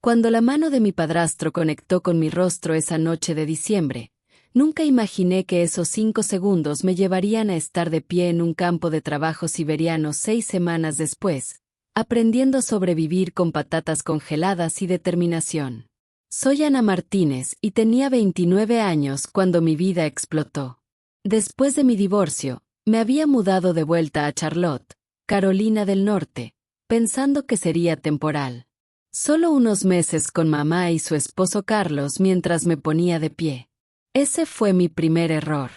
Cuando la mano de mi padrastro conectó con mi rostro esa noche de diciembre, nunca imaginé que esos 5 segundos me llevarían a estar de pie en un campo de trabajo siberiano 6 semanas después, aprendiendo a sobrevivir con patatas congeladas y determinación. Soy Ana Martínez y tenía 29 años cuando mi vida explotó. Después de mi divorcio, me había mudado de vuelta a Charlotte, Carolina del Norte, pensando que sería temporal. Solo unos meses con mamá y su esposo Carlos mientras me ponía de pie. Ese fue mi primer error.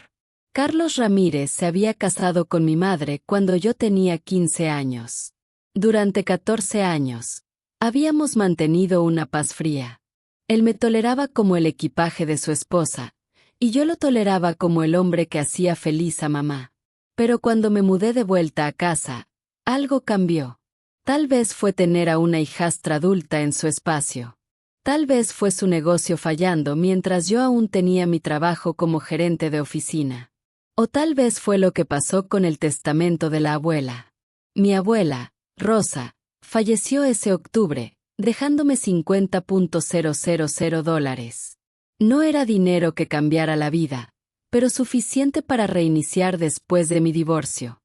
Carlos Ramírez se había casado con mi madre cuando yo tenía 15 años. Durante 14 años, habíamos mantenido una paz fría. Él me toleraba como el equipaje de su esposa, y yo lo toleraba como el hombre que hacía feliz a mamá. Pero cuando me mudé de vuelta a casa, algo cambió. Tal vez fue tener a una hijastra adulta en su espacio. Tal vez fue su negocio fallando mientras yo aún tenía mi trabajo como gerente de oficina. O tal vez fue lo que pasó con el testamento de la abuela. Mi abuela, Rosa, falleció ese octubre, dejándome $50,000. No era dinero que cambiara la vida, pero suficiente para reiniciar después de mi divorcio.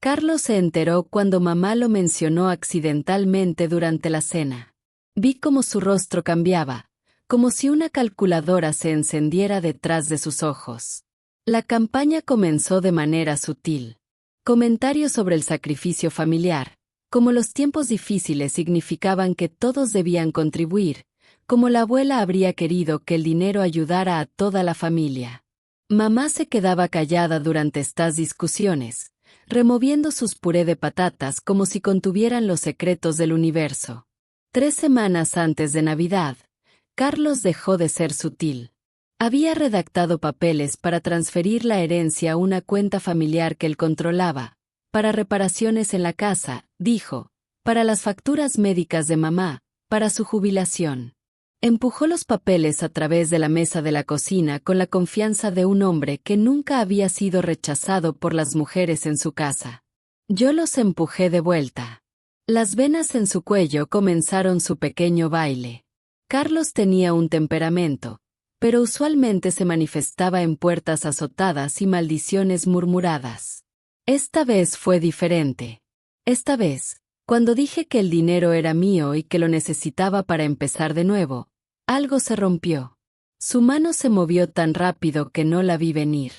Carlos se enteró cuando mamá lo mencionó accidentalmente durante la cena. Vi cómo su rostro cambiaba, como si una calculadora se encendiera detrás de sus ojos. La campaña comenzó de manera sutil. Comentarios sobre el sacrificio familiar, como los tiempos difíciles significaban que todos debían contribuir, como la abuela habría querido que el dinero ayudara a toda la familia. Mamá se quedaba callada durante estas discusiones, removiendo sus puré de patatas como si contuvieran los secretos del universo. 3 semanas antes de Navidad, Carlos dejó de ser sutil. Había redactado papeles para transferir la herencia a una cuenta familiar que él controlaba, para reparaciones en la casa, dijo, para las facturas médicas de mamá, para su jubilación. Empujó los papeles a través de la mesa de la cocina con la confianza de un hombre que nunca había sido rechazado por las mujeres en su casa. Yo los empujé de vuelta. Las venas en su cuello comenzaron su pequeño baile. Carlos tenía un temperamento, pero usualmente se manifestaba en puertas azotadas y maldiciones murmuradas. Esta vez fue diferente. Esta vez, cuando dije que el dinero era mío y que lo necesitaba para empezar de nuevo, algo se rompió. Su mano se movió tan rápido que no la vi venir.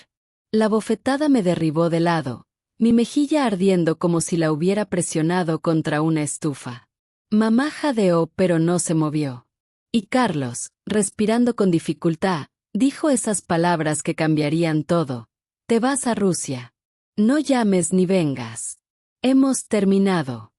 La bofetada me derribó de lado, mi mejilla ardiendo como si la hubiera presionado contra una estufa. Mamá jadeó pero no se movió. Y Carlos, respirando con dificultad, dijo esas palabras que cambiarían todo. Te vas a Rusia. No llames ni vengas. Hemos terminado.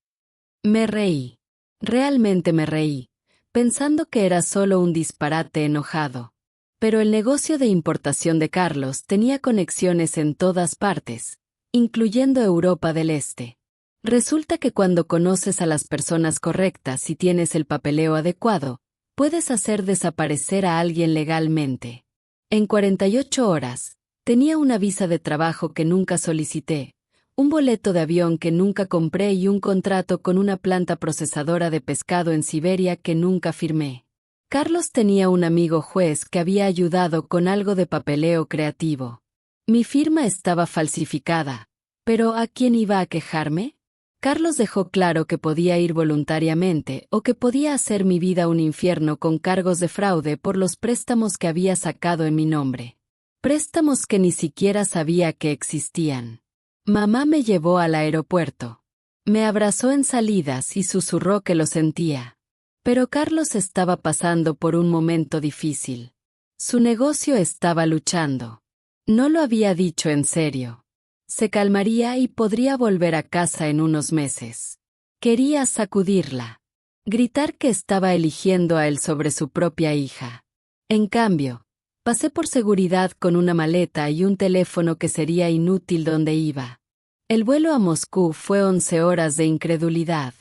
Me reí. Realmente me reí, pensando que era solo un disparate enojado. Pero el negocio de importación de Carlos tenía conexiones en todas partes, incluyendo Europa del Este. Resulta que cuando conoces a las personas correctas y tienes el papeleo adecuado, puedes hacer desaparecer a alguien legalmente. En 48 horas, tenía una visa de trabajo que nunca solicité, un boleto de avión que nunca compré y un contrato con una planta procesadora de pescado en Siberia que nunca firmé. Carlos tenía un amigo juez que había ayudado con algo de papeleo creativo. Mi firma estaba falsificada, pero ¿a quién iba a quejarme? Carlos dejó claro que podía ir voluntariamente o que podía hacer mi vida un infierno con cargos de fraude por los préstamos que había sacado en mi nombre. Préstamos que ni siquiera sabía que existían. Mamá me llevó al aeropuerto. Me abrazó en salidas y susurró que lo sentía. Pero Carlos estaba pasando por un momento difícil. Su negocio estaba luchando. No lo había dicho en serio. Se calmaría y podría volver a casa en unos meses. Quería sacudirla. Gritar que estaba eligiendo a él sobre su propia hija. En cambio, pasé por seguridad con una maleta y un teléfono que sería inútil donde iba. El vuelo a Moscú fue 11 horas de incredulidad.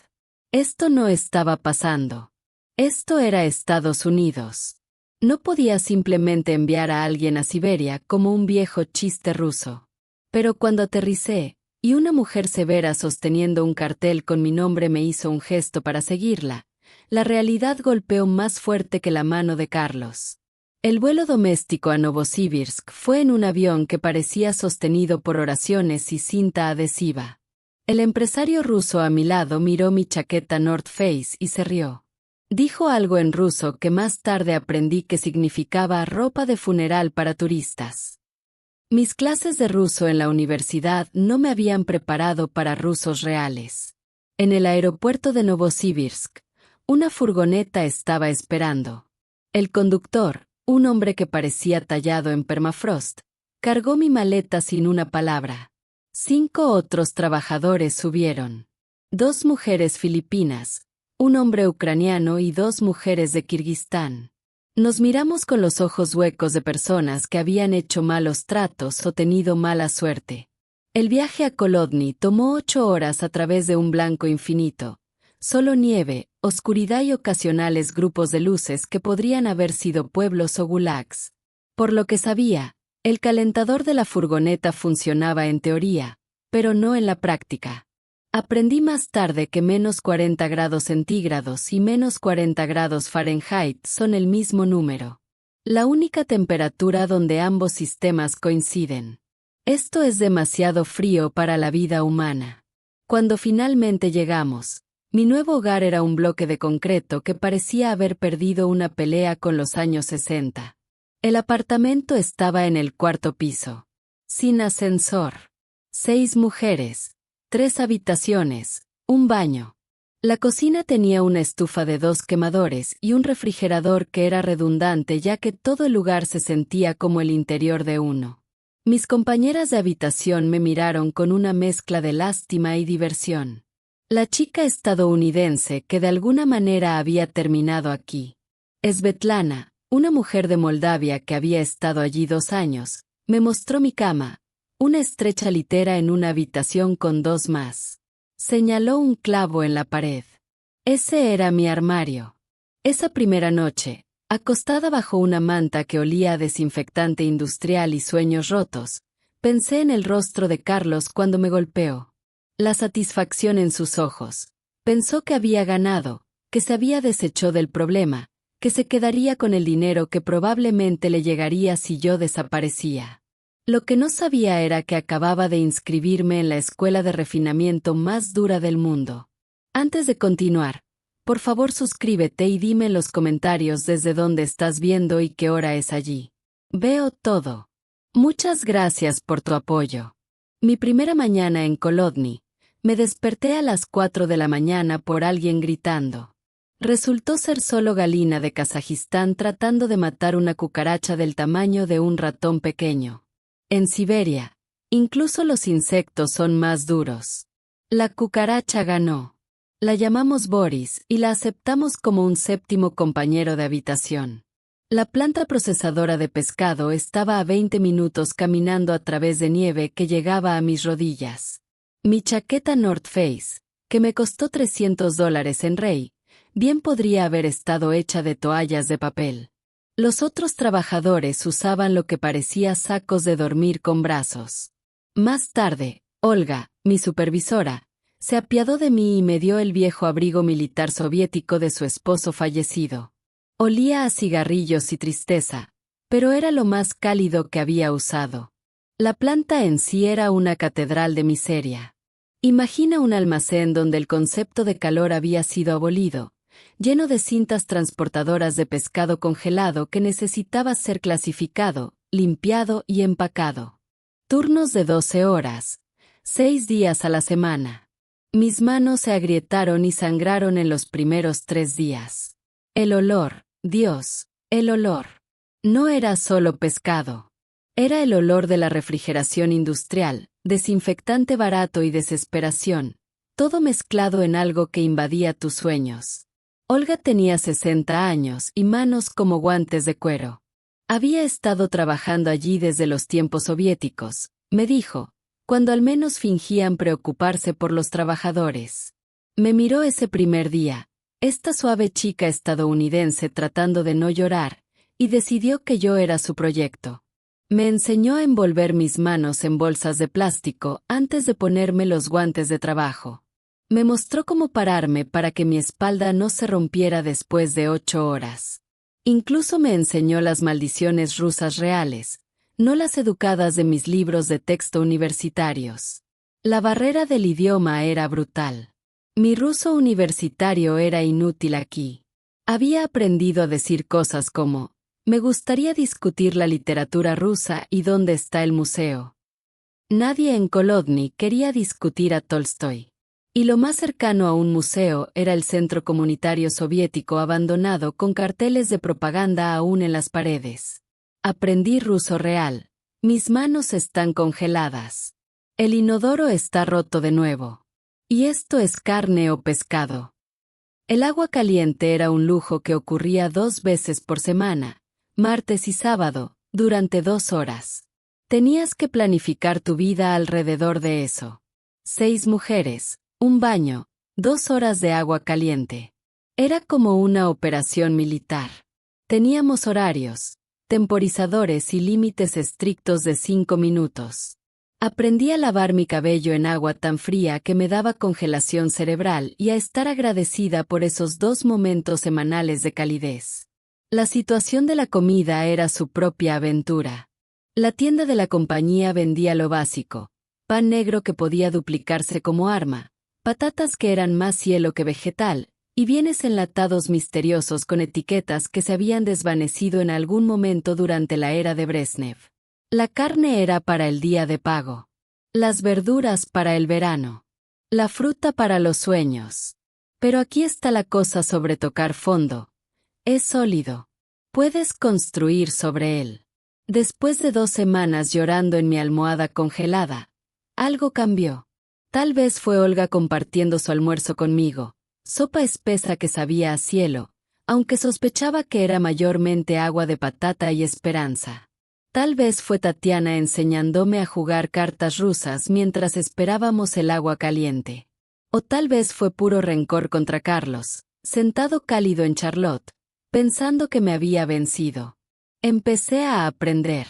Esto no estaba pasando. Esto era Estados Unidos. No podía simplemente enviar a alguien a Siberia como un viejo chiste ruso. Pero cuando aterricé, y una mujer severa sosteniendo un cartel con mi nombre me hizo un gesto para seguirla, la realidad golpeó más fuerte que la mano de Carlos. El vuelo doméstico a Novosibirsk fue en un avión que parecía sostenido por oraciones y cinta adhesiva. El empresario ruso a mi lado miró mi chaqueta North Face y se rió. Dijo algo en ruso que más tarde aprendí que significaba ropa de funeral para turistas. Mis clases de ruso en la universidad no me habían preparado para rusos reales. En el aeropuerto de Novosibirsk, una furgoneta estaba esperando. El conductor, un hombre que parecía tallado en permafrost, cargó mi maleta sin una palabra. 5 otros trabajadores subieron. 2 mujeres filipinas, un hombre ucraniano y 2 mujeres de Kirguistán. Nos miramos con los ojos huecos de personas que habían hecho malos tratos o tenido mala suerte. El viaje a Kolodny tomó 8 horas a través de un blanco infinito. Solo nieve, oscuridad y ocasionales grupos de luces que podrían haber sido pueblos o gulags. Por lo que sabía, el calentador de la furgoneta funcionaba en teoría, pero no en la práctica. Aprendí más tarde que menos 40 grados centígrados y menos 40 grados Fahrenheit son el mismo número. La única temperatura donde ambos sistemas coinciden. Esto es demasiado frío para la vida humana. Cuando finalmente llegamos, mi nuevo hogar era un bloque de concreto que parecía haber perdido una pelea con los años 60. El apartamento estaba en el 4º piso. Sin ascensor. 6 mujeres. 3 habitaciones. Un baño. La cocina tenía una estufa de 2 quemadores y un refrigerador que era redundante ya que todo el lugar se sentía como el interior de uno. Mis compañeras de habitación me miraron con una mezcla de lástima y diversión. La chica estadounidense que de alguna manera había terminado aquí. Svetlana, una mujer de Moldavia que había estado allí 2 años, me mostró mi cama, una estrecha litera en una habitación con 2 más. Señaló un clavo en la pared. Ese era mi armario. Esa primera noche, acostada bajo una manta que olía a desinfectante industrial y sueños rotos, pensé en el rostro de Carlos cuando me golpeó. La satisfacción en sus ojos. Pensó que había ganado, que se había deshecho del problema, que se quedaría con el dinero que probablemente le llegaría si yo desaparecía. Lo que no sabía era que acababa de inscribirme en la escuela de refinamiento más dura del mundo. Antes de continuar, por favor suscríbete y dime en los comentarios desde dónde estás viendo y qué hora es allí. Veo todo. Muchas gracias por tu apoyo. Mi primera mañana en Kolodny, me desperté a las 4 de la mañana por alguien gritando. Resultó ser solo Galina de Kazajistán tratando de matar una cucaracha del tamaño de un ratón pequeño. En Siberia, incluso los insectos son más duros. La cucaracha ganó. La llamamos Boris y la aceptamos como un 7º compañero de habitación. La planta procesadora de pescado estaba a 20 minutos caminando a través de nieve que llegaba a mis rodillas. Mi chaqueta North Face, que me costó $300 en Rey, bien podría haber estado hecha de toallas de papel. Los otros trabajadores usaban lo que parecía sacos de dormir con brazos. Más tarde, Olga, mi supervisora, se apiadó de mí y me dio el viejo abrigo militar soviético de su esposo fallecido. Olía a cigarrillos y tristeza, pero era lo más cálido que había usado. La planta en sí era una catedral de miseria. Imagina un almacén donde el concepto de calor había sido abolido, lleno de cintas transportadoras de pescado congelado que necesitaba ser clasificado, limpiado y empacado. Turnos de 12 horas, 6 días a la semana. Mis manos se agrietaron y sangraron en los primeros 3 días. El olor, Dios, el olor. No era solo pescado. Era el olor de la refrigeración industrial, desinfectante barato y desesperación, todo mezclado en algo que invadía tus sueños. Olga tenía 60 años y manos como guantes de cuero. Había estado trabajando allí desde los tiempos soviéticos, me dijo, cuando al menos fingían preocuparse por los trabajadores. Me miró ese primer día, esta suave chica estadounidense tratando de no llorar, y decidió que yo era su proyecto. Me enseñó a envolver mis manos en bolsas de plástico antes de ponerme los guantes de trabajo. Me mostró cómo pararme para que mi espalda no se rompiera después de 8 horas. Incluso me enseñó las maldiciones rusas reales, no las educadas de mis libros de texto universitarios. La barrera del idioma era brutal. Mi ruso universitario era inútil aquí. Había aprendido a decir cosas como, me gustaría discutir la literatura rusa y dónde está el museo. Nadie en Kolodny quería discutir a Tolstoy. Y lo más cercano a un museo era el centro comunitario soviético abandonado con carteles de propaganda aún en las paredes. Aprendí ruso real. Mis manos están congeladas. El inodoro está roto de nuevo. ¿Y esto es carne o pescado? El agua caliente era un lujo que ocurría 2 veces por semana, martes y sábado, durante 2 horas. Tenías que planificar tu vida alrededor de eso. 6 mujeres, un baño, 2 horas de agua caliente. Era como una operación militar. Teníamos horarios, temporizadores y límites estrictos de 5 minutos. Aprendí a lavar mi cabello en agua tan fría que me daba congelación cerebral y a estar agradecida por esos 2 momentos semanales de calidez. La situación de la comida era su propia aventura. La tienda de la compañía vendía lo básico, pan negro que podía duplicarse como arma, patatas que eran más cielo que vegetal, y bienes enlatados misteriosos con etiquetas que se habían desvanecido en algún momento durante la era de Brezhnev. La carne era para el día de pago. Las verduras para el verano. La fruta para los sueños. Pero aquí está la cosa sobre tocar fondo. Es sólido. Puedes construir sobre él. Después de 2 semanas llorando en mi almohada congelada, algo cambió. Tal vez fue Olga compartiendo su almuerzo conmigo, sopa espesa que sabía a cielo, aunque sospechaba que era mayormente agua de patata y esperanza. Tal vez fue Tatiana enseñándome a jugar cartas rusas mientras esperábamos el agua caliente. O tal vez fue puro rencor contra Carlos, sentado cálido en Charlotte, pensando que me había vencido. Empecé a aprender.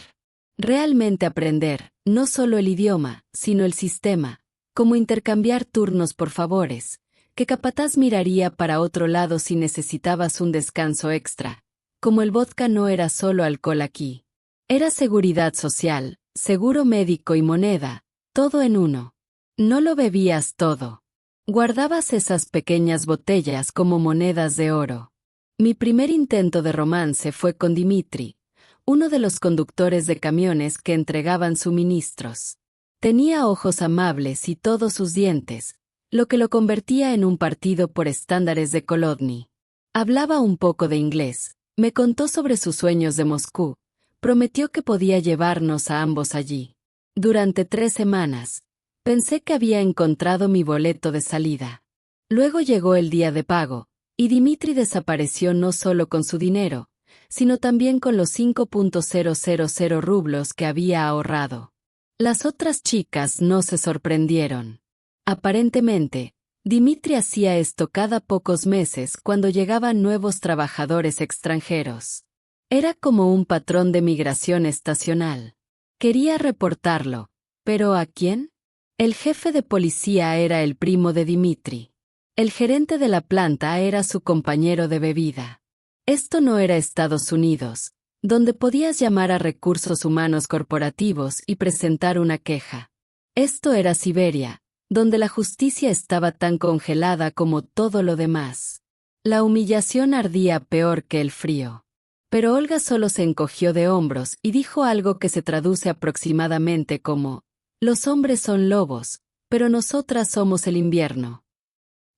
Realmente aprender, no solo el idioma, sino el sistema, como intercambiar turnos por favores, que capataz miraría para otro lado si necesitabas un descanso extra, como el vodka no era solo alcohol aquí. Era seguridad social, seguro médico y moneda, todo en uno. No lo bebías todo. Guardabas esas pequeñas botellas como monedas de oro. Mi primer intento de romance fue con Dmitri, uno de los conductores de camiones que entregaban suministros. Tenía ojos amables y todos sus dientes, lo que lo convertía en un partido por estándares de Kolodny. Hablaba un poco de inglés, me contó sobre sus sueños de Moscú, prometió que podía llevarnos a ambos allí. Durante 3 semanas, pensé que había encontrado mi boleto de salida. Luego llegó el día de pago, y Dmitri desapareció no solo con su dinero, sino también con los 5.000 rublos que había ahorrado. Las otras chicas no se sorprendieron. Aparentemente, Dmitri hacía esto cada pocos meses cuando llegaban nuevos trabajadores extranjeros. Era como un patrón de migración estacional. Quería reportarlo, ¿pero a quién? El jefe de policía era el primo de Dmitri. El gerente de la planta era su compañero de bebida. Esto no era Estados Unidos, donde podías llamar a recursos humanos corporativos y presentar una queja. Esto era Siberia, donde la justicia estaba tan congelada como todo lo demás. La humillación ardía peor que el frío. Pero Olga solo se encogió de hombros y dijo algo que se traduce aproximadamente como, los hombres son lobos, pero nosotras somos el invierno.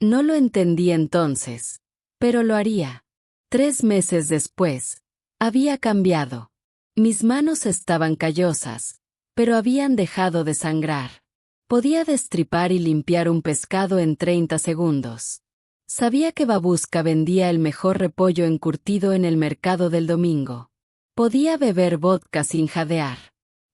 No lo entendí entonces, pero lo haría. 3 meses después, había cambiado. Mis manos estaban callosas, pero habían dejado de sangrar. Podía destripar y limpiar un pescado en 30 segundos. Sabía que Babushka vendía el mejor repollo encurtido en el mercado del domingo. Podía beber vodka sin jadear.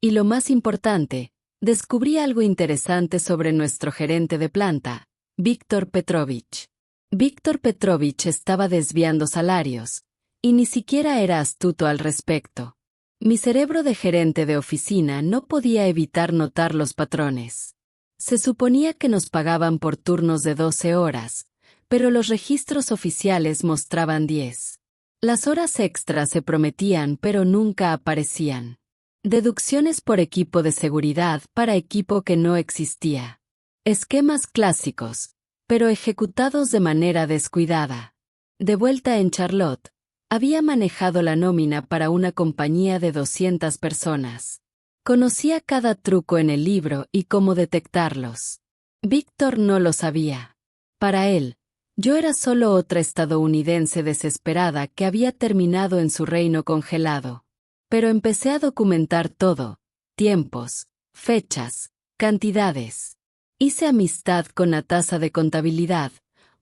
Y lo más importante, descubrí algo interesante sobre nuestro gerente de planta, Víctor Petrovich. Víctor Petrovich estaba desviando salarios, y ni siquiera era astuto al respecto. Mi cerebro de gerente de oficina no podía evitar notar los patrones. Se suponía que nos pagaban por turnos de 12 horas, pero los registros oficiales mostraban 10. Las horas extras se prometían pero nunca aparecían. Deducciones por equipo de seguridad para equipo que no existía. Esquemas clásicos, pero ejecutados de manera descuidada. De vuelta en Charlotte, había manejado la nómina para una compañía de 200 personas. Conocía cada truco en el libro y cómo detectarlos. Víctor no lo sabía. Para él, yo era solo otra estadounidense desesperada que había terminado en su reino congelado. Pero empecé a documentar todo: tiempos, fechas, cantidades. Hice amistad con Natasha de contabilidad,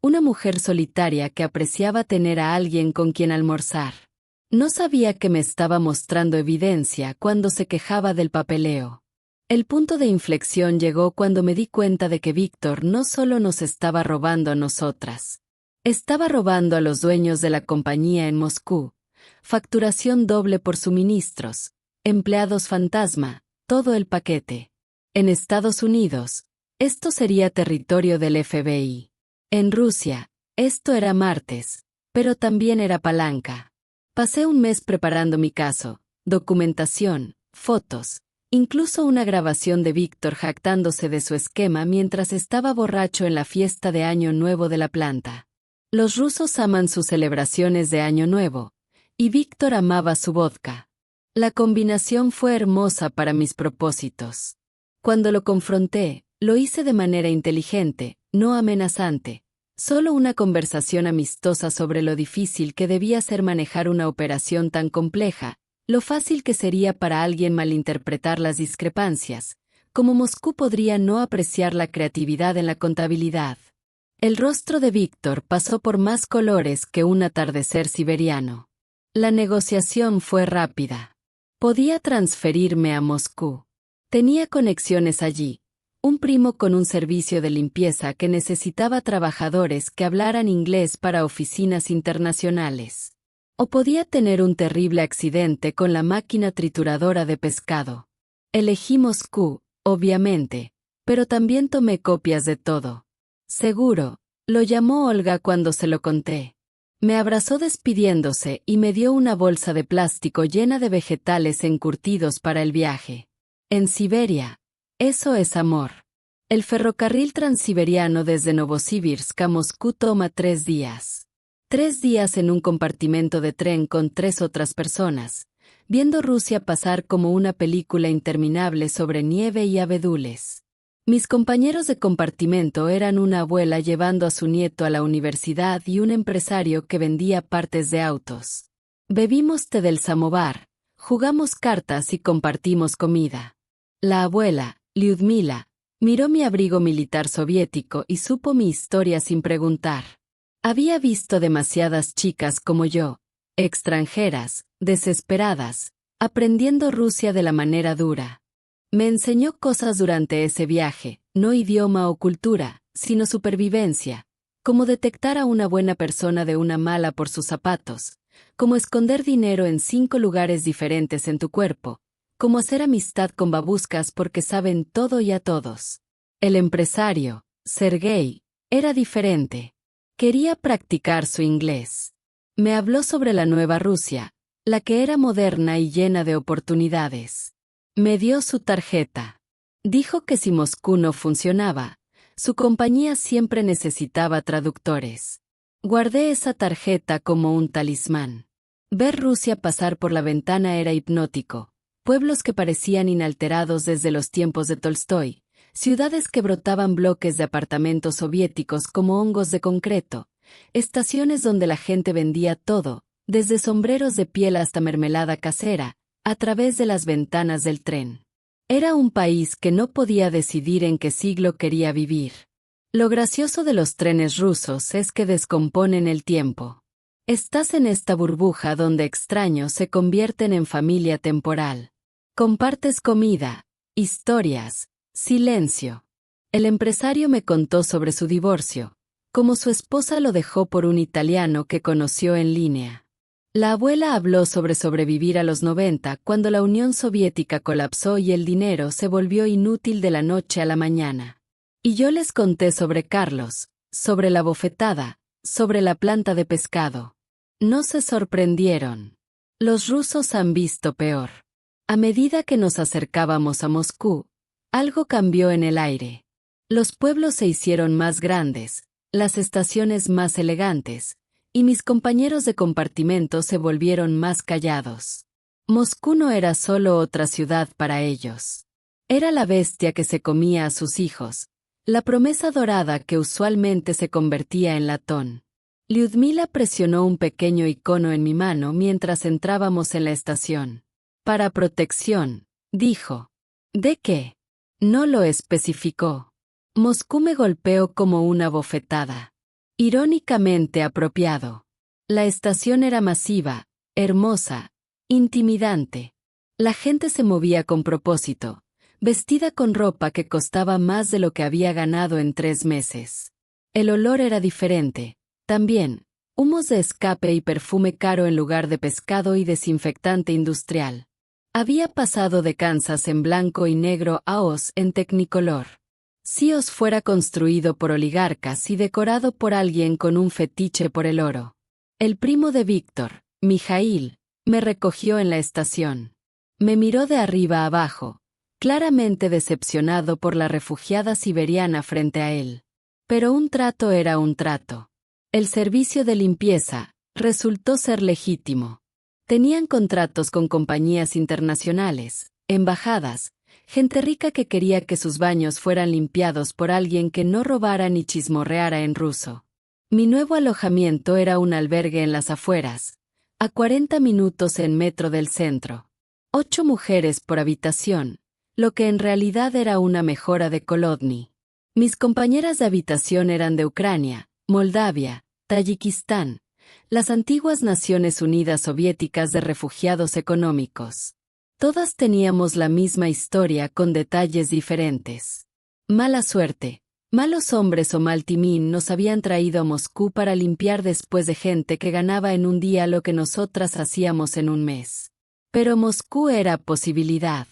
una mujer solitaria que apreciaba tener a alguien con quien almorzar. No sabía que me estaba mostrando evidencia cuando se quejaba del papeleo. El punto de inflexión llegó cuando me di cuenta de que Víctor no solo nos estaba robando a nosotras. Estaba robando a los dueños de la compañía en Moscú. Facturación doble por suministros, empleados fantasma, todo el paquete. En Estados Unidos, esto sería territorio del FBI. En Rusia, esto era martes, pero también era palanca. Pasé un mes preparando mi caso, documentación, fotos, incluso una grabación de Víctor jactándose de su esquema mientras estaba borracho en la fiesta de Año Nuevo de la planta. Los rusos aman sus celebraciones de Año Nuevo, y Víctor amaba su vodka. La combinación fue hermosa para mis propósitos. Cuando lo confronté, lo hice de manera inteligente, no amenazante. Solo una conversación amistosa sobre lo difícil que debía ser manejar una operación tan compleja, lo fácil que sería para alguien malinterpretar las discrepancias, como Moscú podría no apreciar la creatividad en la contabilidad. El rostro de Víctor pasó por más colores que un atardecer siberiano. La negociación fue rápida. Podía transferirme a Moscú. Tenía conexiones allí. Un primo con un servicio de limpieza que necesitaba trabajadores que hablaran inglés para oficinas internacionales. O podía tener un terrible accidente con la máquina trituradora de pescado. Elegí Moscú, obviamente, pero también tomé copias de todo. Seguro, lo llamó Olga cuando se lo conté. Me abrazó despidiéndose y me dio una bolsa de plástico llena de vegetales encurtidos para el viaje. En Siberia, eso es amor. El ferrocarril transiberiano desde Novosibirsk a Moscú toma 3 días. 3 días en un compartimento de tren con 3 otras personas, viendo Rusia pasar como una película interminable sobre nieve y abedules. Mis compañeros de compartimento eran una abuela llevando a su nieto a la universidad y un empresario que vendía partes de autos. Bebimos té del samovar, jugamos cartas y compartimos comida. La abuela, Lyudmila, miró mi abrigo militar soviético y supo mi historia sin preguntar. Había visto demasiadas chicas como yo, extranjeras, desesperadas, aprendiendo Rusia de la manera dura. Me enseñó cosas durante ese viaje, no idioma o cultura, sino supervivencia, como detectar a una buena persona de una mala por sus zapatos, como esconder dinero en 5 lugares diferentes en tu cuerpo, como hacer amistad con babuscas porque saben todo y a todos. El empresario, Sergei, era diferente. Quería practicar su inglés. Me habló sobre la nueva Rusia, la que era moderna y llena de oportunidades. Me dio su tarjeta. Dijo que si Moscú no funcionaba, su compañía siempre necesitaba traductores. Guardé esa tarjeta como un talismán. Ver Rusia pasar por la ventana era hipnótico. Pueblos que parecían inalterados desde los tiempos de Tolstoy, ciudades que brotaban bloques de apartamentos soviéticos como hongos de concreto, estaciones donde la gente vendía todo, desde sombreros de piel hasta mermelada casera, a través de las ventanas del tren. Era un país que no podía decidir en qué siglo quería vivir. Lo gracioso de los trenes rusos es que descomponen el tiempo. Estás en esta burbuja donde extraños se convierten en familia temporal. Compartes comida, historias, silencio. El empresario me contó sobre su divorcio, como su esposa lo dejó por un italiano que conoció en línea. La abuela habló sobre sobrevivir a los 90 cuando la Unión Soviética colapsó y el dinero se volvió inútil de la noche a la mañana. Y yo les conté sobre Carlos, sobre la bofetada, sobre la planta de pescado. No se sorprendieron. Los rusos han visto peor. A medida que nos acercábamos a Moscú, algo cambió en el aire. Los pueblos se hicieron más grandes, las estaciones más elegantes, y mis compañeros de compartimento se volvieron más callados. Moscú no era solo otra ciudad para ellos. Era la bestia que se comía a sus hijos, la promesa dorada que usualmente se convertía en latón. Lyudmila presionó un pequeño icono en mi mano mientras entrábamos en la estación. Para protección, dijo. ¿De qué? No lo especificó. Moscú me golpeó como una bofetada. Irónicamente apropiado. La estación era masiva, hermosa, intimidante. La gente se movía con propósito, vestida con ropa que costaba más de lo que había ganado en 3 meses. El olor era diferente, también, humos de escape y perfume caro en lugar de pescado y desinfectante industrial. Había pasado de Kansas en blanco y negro a Oz en Technicolor. Si Oz fuera construido por oligarcas y decorado por alguien con un fetiche por el oro. El primo de Víctor, Mijail, me recogió en la estación. Me miró de arriba abajo, claramente decepcionado por la refugiada siberiana frente a él. Pero un trato era un trato. El servicio de limpieza resultó ser legítimo. Tenían contratos con compañías internacionales, embajadas, gente rica que quería que sus baños fueran limpiados por alguien que no robara ni chismorreara en ruso. Mi nuevo alojamiento era un albergue en las afueras, a 40 minutos en metro del centro. 8 mujeres por habitación, lo que en realidad era una mejora de Kolodny. Mis compañeras de habitación eran de Ucrania, Moldavia, Tayikistán, las antiguas Naciones Unidas soviéticas de refugiados económicos. Todas teníamos la misma historia con detalles diferentes. Mala suerte, malos hombres o mal timín nos habían traído a Moscú para limpiar después de gente que ganaba en un día lo que nosotras hacíamos en un mes. Pero Moscú era posibilidad.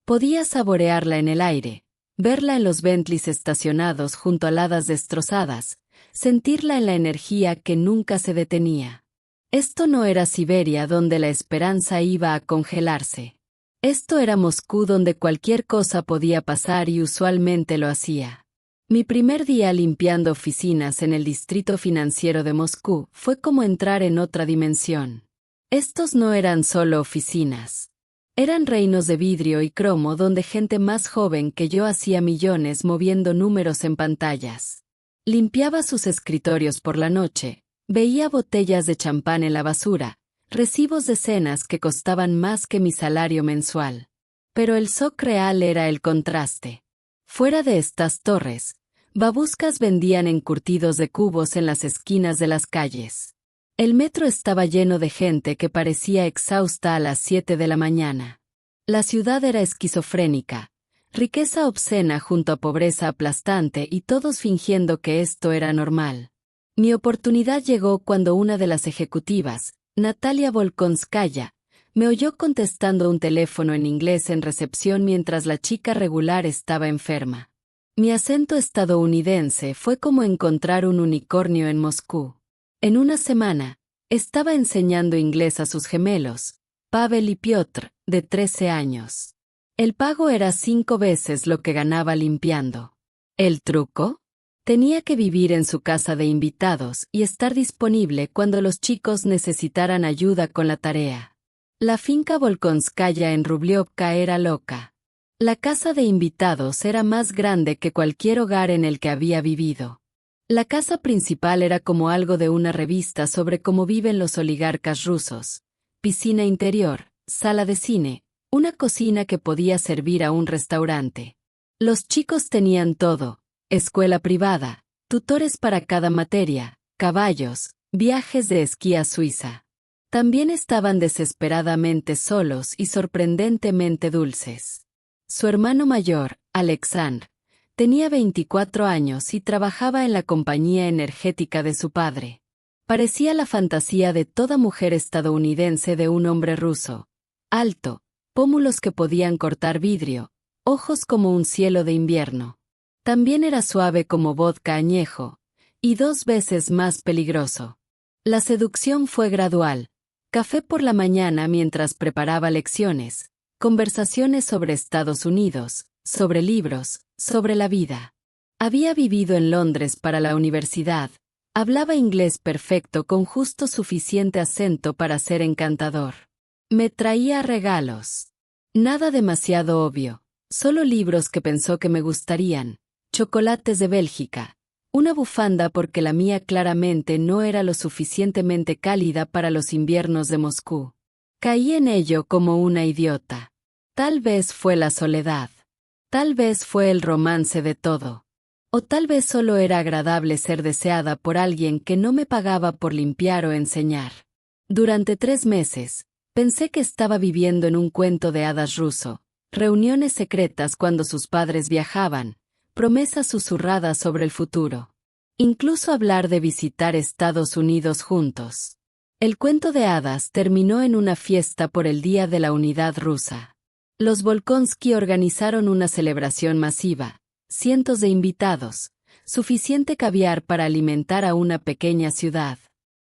Podía saborearla en el aire, verla en los Bentleys estacionados junto a ladas destrozadas, sentirla en la energía que nunca se detenía. Esto no era Siberia donde la esperanza iba a congelarse. Esto era Moscú donde cualquier cosa podía pasar y usualmente lo hacía. Mi primer día limpiando oficinas en el distrito financiero de Moscú fue como entrar en otra dimensión. Estos no eran solo oficinas. Eran reinos de vidrio y cromo donde gente más joven que yo hacía millones moviendo números en pantallas. Limpiaba sus escritorios por la noche, veía botellas de champán en la basura, recibos de cenas que costaban más que mi salario mensual. Pero el shock real era el contraste. Fuera de estas torres, babuscas vendían encurtidos de cubos en las esquinas de las calles. El metro estaba lleno de gente que parecía exhausta a las 7 de la mañana. La ciudad era esquizofrénica, riqueza obscena junto a pobreza aplastante y todos fingiendo que esto era normal. Mi oportunidad llegó cuando una de las ejecutivas, Natalia Volkonskaya, me oyó contestando un teléfono en inglés en recepción mientras la chica regular estaba enferma. Mi acento estadounidense fue como encontrar un unicornio en Moscú. En una semana, estaba enseñando inglés a sus gemelos, Pavel y Piotr, de 13 años. El pago era 5 veces lo que ganaba limpiando. ¿El truco? Tenía que vivir en su casa de invitados y estar disponible cuando los chicos necesitaran ayuda con la tarea. La finca Volkonskaya en Rubliovka era loca. La casa de invitados era más grande que cualquier hogar en el que había vivido. La casa principal era como algo de una revista sobre cómo viven los oligarcas rusos. Piscina interior, sala de cine, una cocina que podía servir a un restaurante. Los chicos tenían todo: escuela privada, tutores para cada materia, caballos, viajes de esquí a Suiza. También estaban desesperadamente solos y sorprendentemente dulces. Su hermano mayor, Alexandr, tenía 24 años y trabajaba en la compañía energética de su padre. Parecía la fantasía de toda mujer estadounidense de un hombre ruso. Alto, pómulos que podían cortar vidrio, ojos como un cielo de invierno. También era suave como vodka añejo, y 2 veces más peligroso. La seducción fue gradual. Café por la mañana mientras preparaba lecciones, conversaciones sobre Estados Unidos, sobre libros, sobre la vida. Había vivido en Londres para la universidad, hablaba inglés perfecto con justo suficiente acento para ser encantador. Me traía regalos. Nada demasiado obvio, solo libros que pensó que me gustarían, chocolates de Bélgica, una bufanda porque la mía claramente no era lo suficientemente cálida para los inviernos de Moscú. Caí en ello como una idiota. Tal vez fue la soledad. Tal vez fue el romance de todo. O tal vez solo era agradable ser deseada por alguien que no me pagaba por limpiar o enseñar. Durante 3 meses, pensé que estaba viviendo en un cuento de hadas ruso, reuniones secretas cuando sus padres viajaban, promesas susurradas sobre el futuro. Incluso hablar de visitar Estados Unidos juntos. El cuento de hadas terminó en una fiesta por el Día de la Unidad Rusa. Los Volkonsky organizaron una celebración masiva, cientos de invitados, suficiente caviar para alimentar a una pequeña ciudad.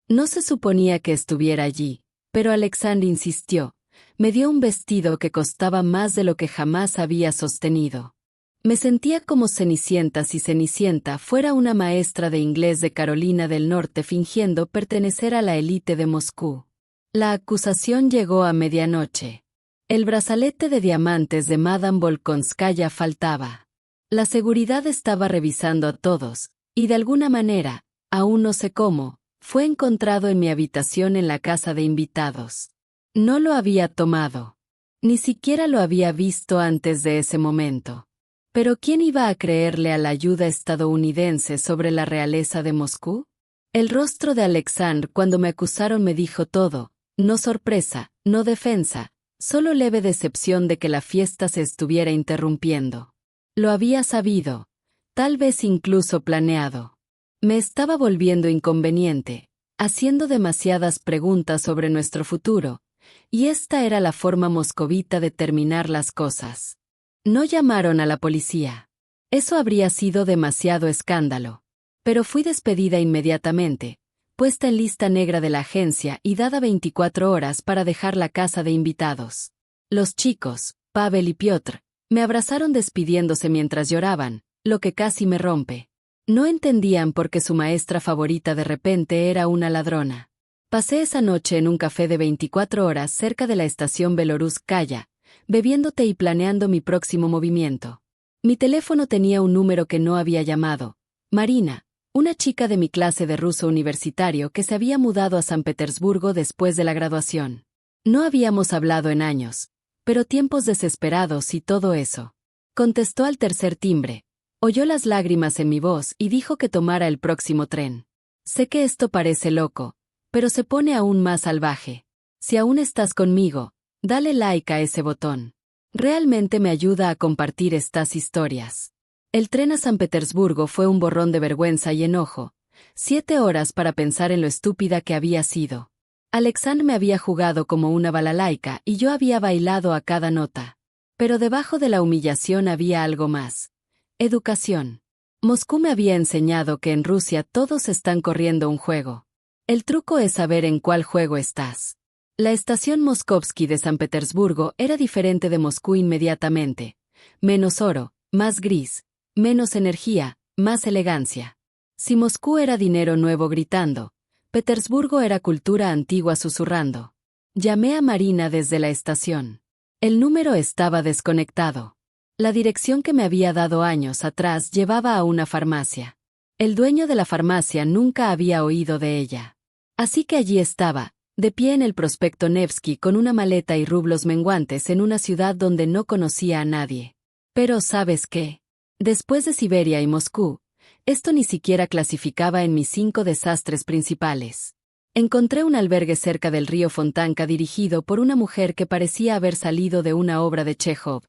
No se suponía que estuviera allí, pero Alexandre insistió, me dio un vestido que costaba más de lo que jamás había sostenido. Me sentía como Cenicienta si Cenicienta fuera una maestra de inglés de Carolina del Norte fingiendo pertenecer a la élite de Moscú. La acusación llegó a medianoche. El brazalete de diamantes de Madame Volkonskaya faltaba. La seguridad estaba revisando a todos, y de alguna manera, aún no sé cómo, fue encontrado en mi habitación en la casa de invitados. No lo había tomado. Ni siquiera lo había visto antes de ese momento. Pero ¿quién iba a creerle a la ayuda estadounidense sobre la realeza de Moscú? El rostro de Alexandre cuando me acusaron me dijo todo, no sorpresa, no defensa, solo leve decepción de que la fiesta se estuviera interrumpiendo. Lo había sabido, tal vez incluso planeado. Me estaba volviendo inconveniente, haciendo demasiadas preguntas sobre nuestro futuro, y esta era la forma moscovita de terminar las cosas. No llamaron a la policía. Eso habría sido demasiado escándalo. Pero fui despedida inmediatamente, puesta en lista negra de la agencia y dada 24 horas para dejar la casa de invitados. Los chicos, Pavel y Piotr, me abrazaron despidiéndose mientras lloraban, lo que casi me rompe. No entendían por qué su maestra favorita de repente era una ladrona. Pasé esa noche en un café de 24 horas cerca de la estación Belorusskaya, bebiendo té y planeando mi próximo movimiento. Mi teléfono tenía un número que no había llamado. Marina, una chica de mi clase de ruso universitario que se había mudado a San Petersburgo después de la graduación. No habíamos hablado en años, pero tiempos desesperados y todo eso. Contestó al tercer timbre, oyó las lágrimas en mi voz y dijo que tomara el próximo tren. Sé que esto parece loco, pero se pone aún más salvaje. Si aún estás conmigo, dale like a ese botón. Realmente me ayuda a compartir estas historias. El tren a San Petersburgo fue un borrón de vergüenza y enojo. 7 horas para pensar en lo estúpida que había sido. Alexandre me había jugado como una balalaika y yo había bailado a cada nota. Pero debajo de la humillación había algo más. Educación. Moscú me había enseñado que en Rusia todos están corriendo un juego. El truco es saber en cuál juego estás. La estación Moskovsky de San Petersburgo era diferente de Moscú inmediatamente. Menos oro, más gris, menos energía, más elegancia. Si Moscú era dinero nuevo gritando, Petersburgo era cultura antigua susurrando. Llamé a Marina desde la estación. El número estaba desconectado. La dirección que me había dado años atrás llevaba a una farmacia. El dueño de la farmacia nunca había oído de ella. Así que allí estaba, de pie en el prospecto Nevsky con una maleta y rublos menguantes en una ciudad donde no conocía a nadie. Pero ¿sabes qué? Después de Siberia y Moscú, esto ni siquiera clasificaba en mis 5 desastres principales. Encontré un albergue cerca del río Fontanka dirigido por una mujer que parecía haber salido de una obra de Chekhov,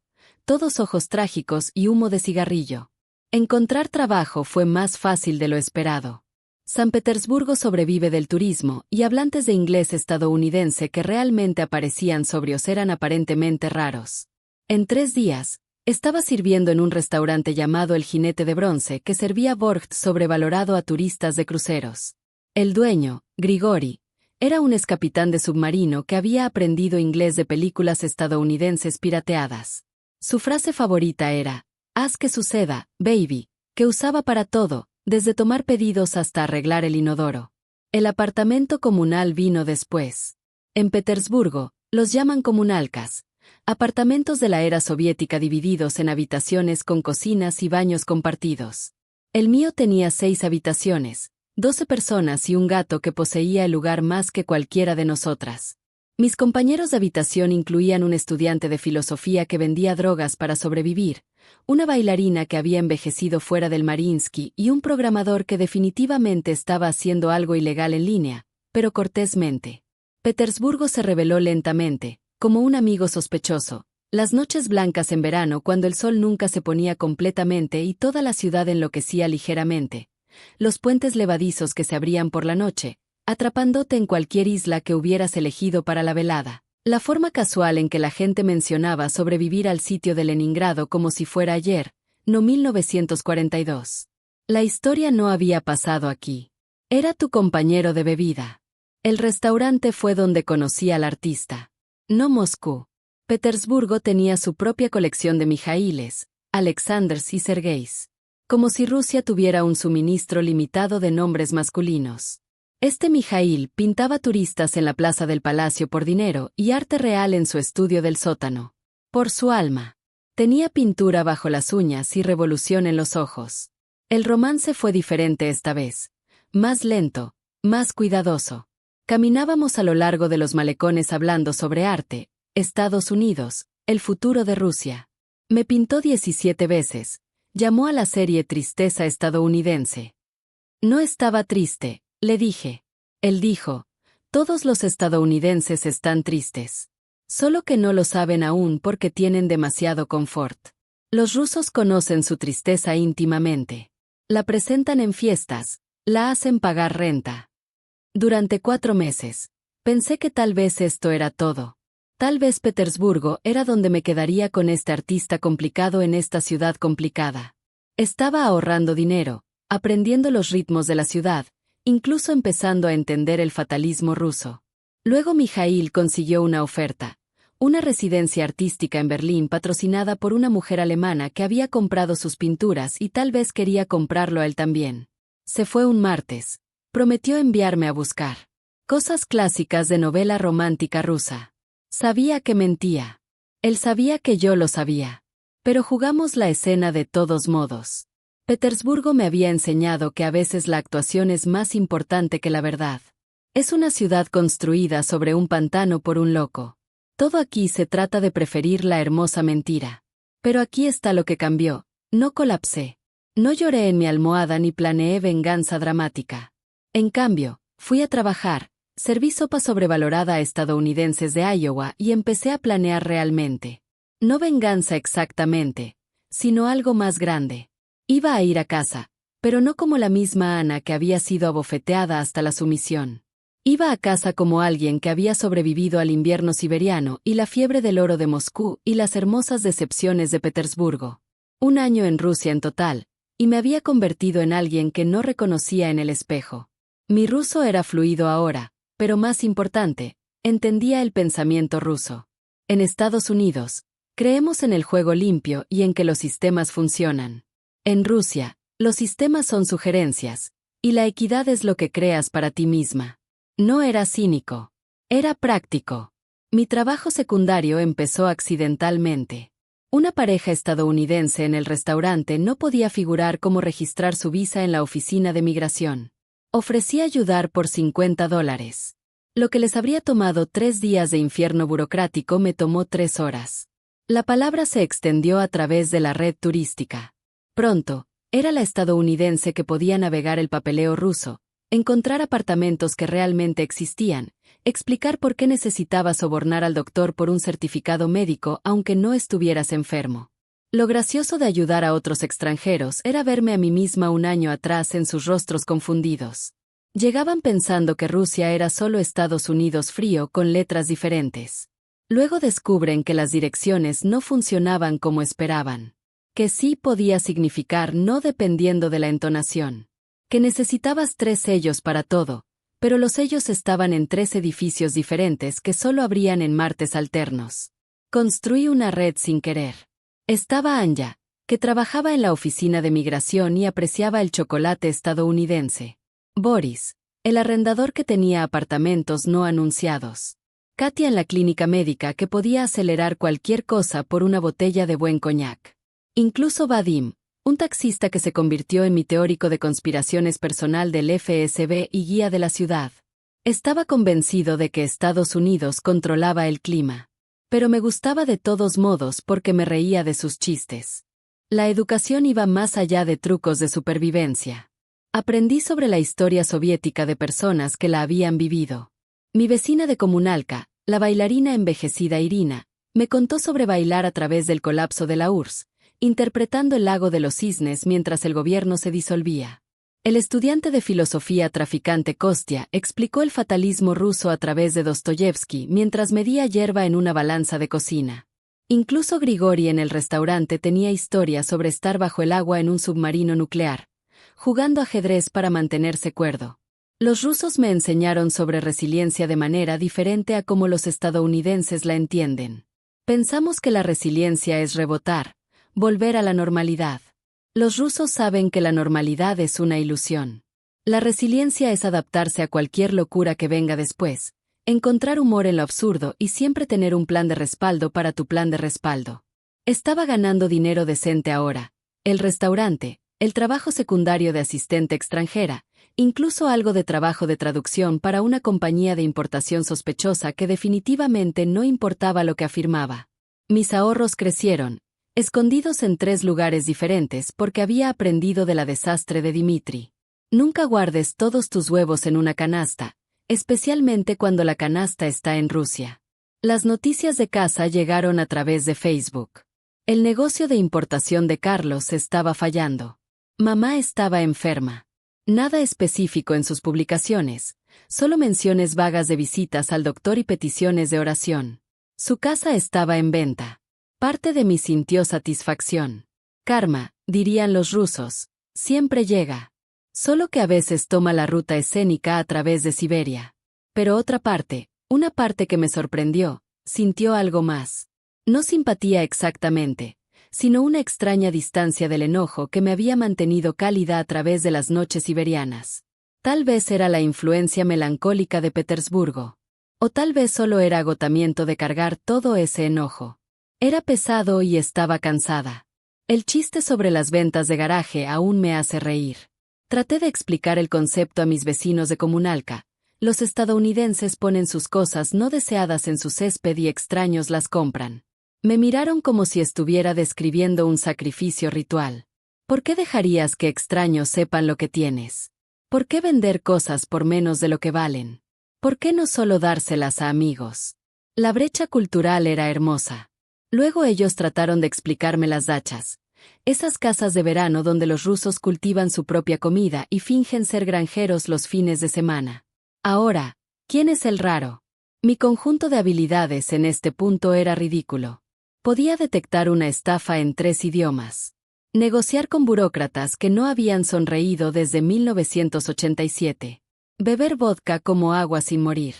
todos ojos trágicos y humo de cigarrillo. Encontrar trabajo fue más fácil de lo esperado. San Petersburgo sobrevive del turismo y hablantes de inglés estadounidense que realmente aparecían sobrios eran aparentemente raros. En 3 días, Estaba sirviendo en un restaurante llamado El Jinete de Bronce que servía Borgt sobrevalorado a turistas de cruceros. El dueño, Grigori, era un excapitán de submarino que había aprendido inglés de películas estadounidenses pirateadas. Su frase favorita era, «Haz que suceda, baby», que usaba para todo, desde tomar pedidos hasta arreglar el inodoro. El apartamento comunal vino después. En Petersburgo, los llaman comunalkas, apartamentos de la era soviética divididos en habitaciones con cocinas y baños compartidos. El mío tenía 6 habitaciones, 12 personas y un gato que poseía el lugar más que cualquiera de nosotras. Mis compañeros de habitación incluían un estudiante de filosofía que vendía drogas para sobrevivir, una bailarina que había envejecido fuera del Mariinsky y un programador que definitivamente estaba haciendo algo ilegal en línea, pero cortésmente. Petersburgo se reveló lentamente, como un amigo sospechoso, las noches blancas en verano cuando el sol nunca se ponía completamente y toda la ciudad enloquecía ligeramente, los puentes levadizos que se abrían por la noche, atrapándote en cualquier isla que hubieras elegido para la velada. La forma casual en que la gente mencionaba sobrevivir al sitio de Leningrado como si fuera ayer, no 1942. La historia no había pasado aquí. Era tu compañero de bebida. El restaurante fue donde conocí al artista. No Moscú. Petersburgo tenía su propia colección de Mijailes, Alexanders y Sergeis. Como si Rusia tuviera un suministro limitado de nombres masculinos. Este Mijail pintaba turistas en la plaza del palacio por dinero y arte real en su estudio del sótano. Por su alma. Tenía pintura bajo las uñas y revolución en los ojos. El romance fue diferente esta vez. Más lento, más cuidadoso. Caminábamos a lo largo de los malecones hablando sobre arte, Estados Unidos, el futuro de Rusia. Me pintó 17 veces. Llamó a la serie Tristeza estadounidense. No estaba triste. Le dije. Él dijo, todos los estadounidenses están tristes. Solo que no lo saben aún porque tienen demasiado confort. Los rusos conocen su tristeza íntimamente. La presentan en fiestas, la hacen pagar renta. Durante 4 meses, pensé que tal vez esto era todo. Tal vez Petersburgo era donde me quedaría con este artista complicado en esta ciudad complicada. Estaba ahorrando dinero, aprendiendo los ritmos de la ciudad, incluso empezando a entender el fatalismo ruso. Luego Mijail consiguió una oferta, una residencia artística en Berlín patrocinada por una mujer alemana que había comprado sus pinturas y tal vez quería comprarlo a él también. Se fue un martes. Prometió enviarme a buscar. Cosas clásicas de novela romántica rusa. Sabía que mentía. Él sabía que yo lo sabía. Pero jugamos la escena de todos modos. Petersburgo me había enseñado que a veces la actuación es más importante que la verdad. Es una ciudad construida sobre un pantano por un loco. Todo aquí se trata de preferir la hermosa mentira. Pero aquí está lo que cambió. No colapsé. No lloré en mi almohada ni planeé venganza dramática. En cambio, fui a trabajar, serví sopa sobrevalorada a estadounidenses de Iowa y empecé a planear realmente. No venganza exactamente, sino algo más grande. Iba a ir a casa, pero no como la misma Ana que había sido abofeteada hasta la sumisión. Iba a casa como alguien que había sobrevivido al invierno siberiano y la fiebre del oro de Moscú y las hermosas decepciones de Petersburgo. 1 año en Rusia en total, y me había convertido en alguien que no reconocía en el espejo. Mi ruso era fluido ahora, pero más importante, entendía el pensamiento ruso. En Estados Unidos, creemos en el juego limpio y en que los sistemas funcionan. En Rusia, los sistemas son sugerencias, y la equidad es lo que creas para ti misma. No era cínico. Era práctico. Mi trabajo secundario empezó accidentalmente. Una pareja estadounidense en el restaurante no podía figurar cómo registrar su visa en la oficina de migración. Ofrecí ayudar por $50. Lo que les habría tomado 3 días de infierno burocrático me tomó 3 horas. La palabra se extendió a través de la red turística. Pronto, era la estadounidense que podía navegar el papeleo ruso, encontrar apartamentos que realmente existían, explicar por qué necesitaba sobornar al doctor por un certificado médico aunque no estuvieras enfermo. Lo gracioso de ayudar a otros extranjeros era verme a mí misma 1 año atrás en sus rostros confundidos. Llegaban pensando que Rusia era solo Estados Unidos frío con letras diferentes. Luego descubren que las direcciones no funcionaban como esperaban. Que sí podía significar no dependiendo de la entonación. Que necesitabas 3 sellos para todo, pero los sellos estaban en 3 edificios diferentes que solo abrían en martes alternos. Construí una red sin querer. Estaba Anya, que trabajaba en la oficina de migración y apreciaba el chocolate estadounidense. Boris, el arrendador que tenía apartamentos no anunciados. Katia en la clínica médica que podía acelerar cualquier cosa por una botella de buen coñac. Incluso Vadim, un taxista que se convirtió en mi teórico de conspiraciones personal del FSB y guía de la ciudad. Estaba convencido de que Estados Unidos controlaba el clima. Pero me gustaba de todos modos porque me reía de sus chistes. La educación iba más allá de trucos de supervivencia. Aprendí sobre la historia soviética de personas que la habían vivido. Mi vecina de Comunalca, la bailarina envejecida Irina, me contó sobre bailar a través del colapso de la URSS, interpretando el lago de los cisnes mientras el gobierno se disolvía. El estudiante de filosofía traficante Kostya explicó el fatalismo ruso a través de Dostoyevsky mientras medía hierba en una balanza de cocina. Incluso Grigori en el restaurante tenía historias sobre estar bajo el agua en un submarino nuclear, jugando ajedrez para mantenerse cuerdo. Los rusos me enseñaron sobre resiliencia de manera diferente a como los estadounidenses la entienden. Pensamos que la resiliencia es rebotar, volver a la normalidad. Los rusos saben que la normalidad es una ilusión. La resiliencia es adaptarse a cualquier locura que venga después, encontrar humor en lo absurdo y siempre tener un plan de respaldo para tu plan de respaldo. Estaba ganando dinero decente ahora, el restaurante, el trabajo secundario de asistente extranjera, incluso algo de trabajo de traducción para una compañía de importación sospechosa que definitivamente no importaba lo que afirmaba. Mis ahorros crecieron, escondidos en 3 lugares diferentes porque había aprendido de la desastre de Dmitri. Nunca guardes todos tus huevos en una canasta, especialmente cuando la canasta está en Rusia. Las noticias de casa llegaron a través de Facebook. El negocio de importación de Carlos estaba fallando. Mamá estaba enferma. Nada específico en sus publicaciones, solo menciones vagas de visitas al doctor y peticiones de oración. Su casa estaba en venta. Parte de mí sintió satisfacción. Karma, dirían los rusos, siempre llega. Solo que a veces toma la ruta escénica a través de Siberia. Pero otra parte, una parte que me sorprendió, sintió algo más. No simpatía exactamente, sino una extraña distancia del enojo que me había mantenido cálida a través de las noches siberianas. Tal vez era la influencia melancólica de Petersburgo. O tal vez solo era agotamiento de cargar todo ese enojo. Era pesado y estaba cansada. El chiste sobre las ventas de garaje aún me hace reír. Traté de explicar el concepto a mis vecinos de Comunalca. Los estadounidenses ponen sus cosas no deseadas en su césped y extraños las compran. Me miraron como si estuviera describiendo un sacrificio ritual. ¿Por qué dejarías que extraños sepan lo que tienes? ¿Por qué vender cosas por menos de lo que valen? ¿Por qué no solo dárselas a amigos? La brecha cultural era hermosa. Luego ellos trataron de explicarme las dachas, esas casas de verano donde los rusos cultivan su propia comida y fingen ser granjeros los fines de semana. Ahora, ¿quién es el raro? Mi conjunto de habilidades en este punto era ridículo. Podía detectar una estafa en 3 idiomas. Negociar con burócratas que no habían sonreído desde 1987. Beber vodka como agua sin morir.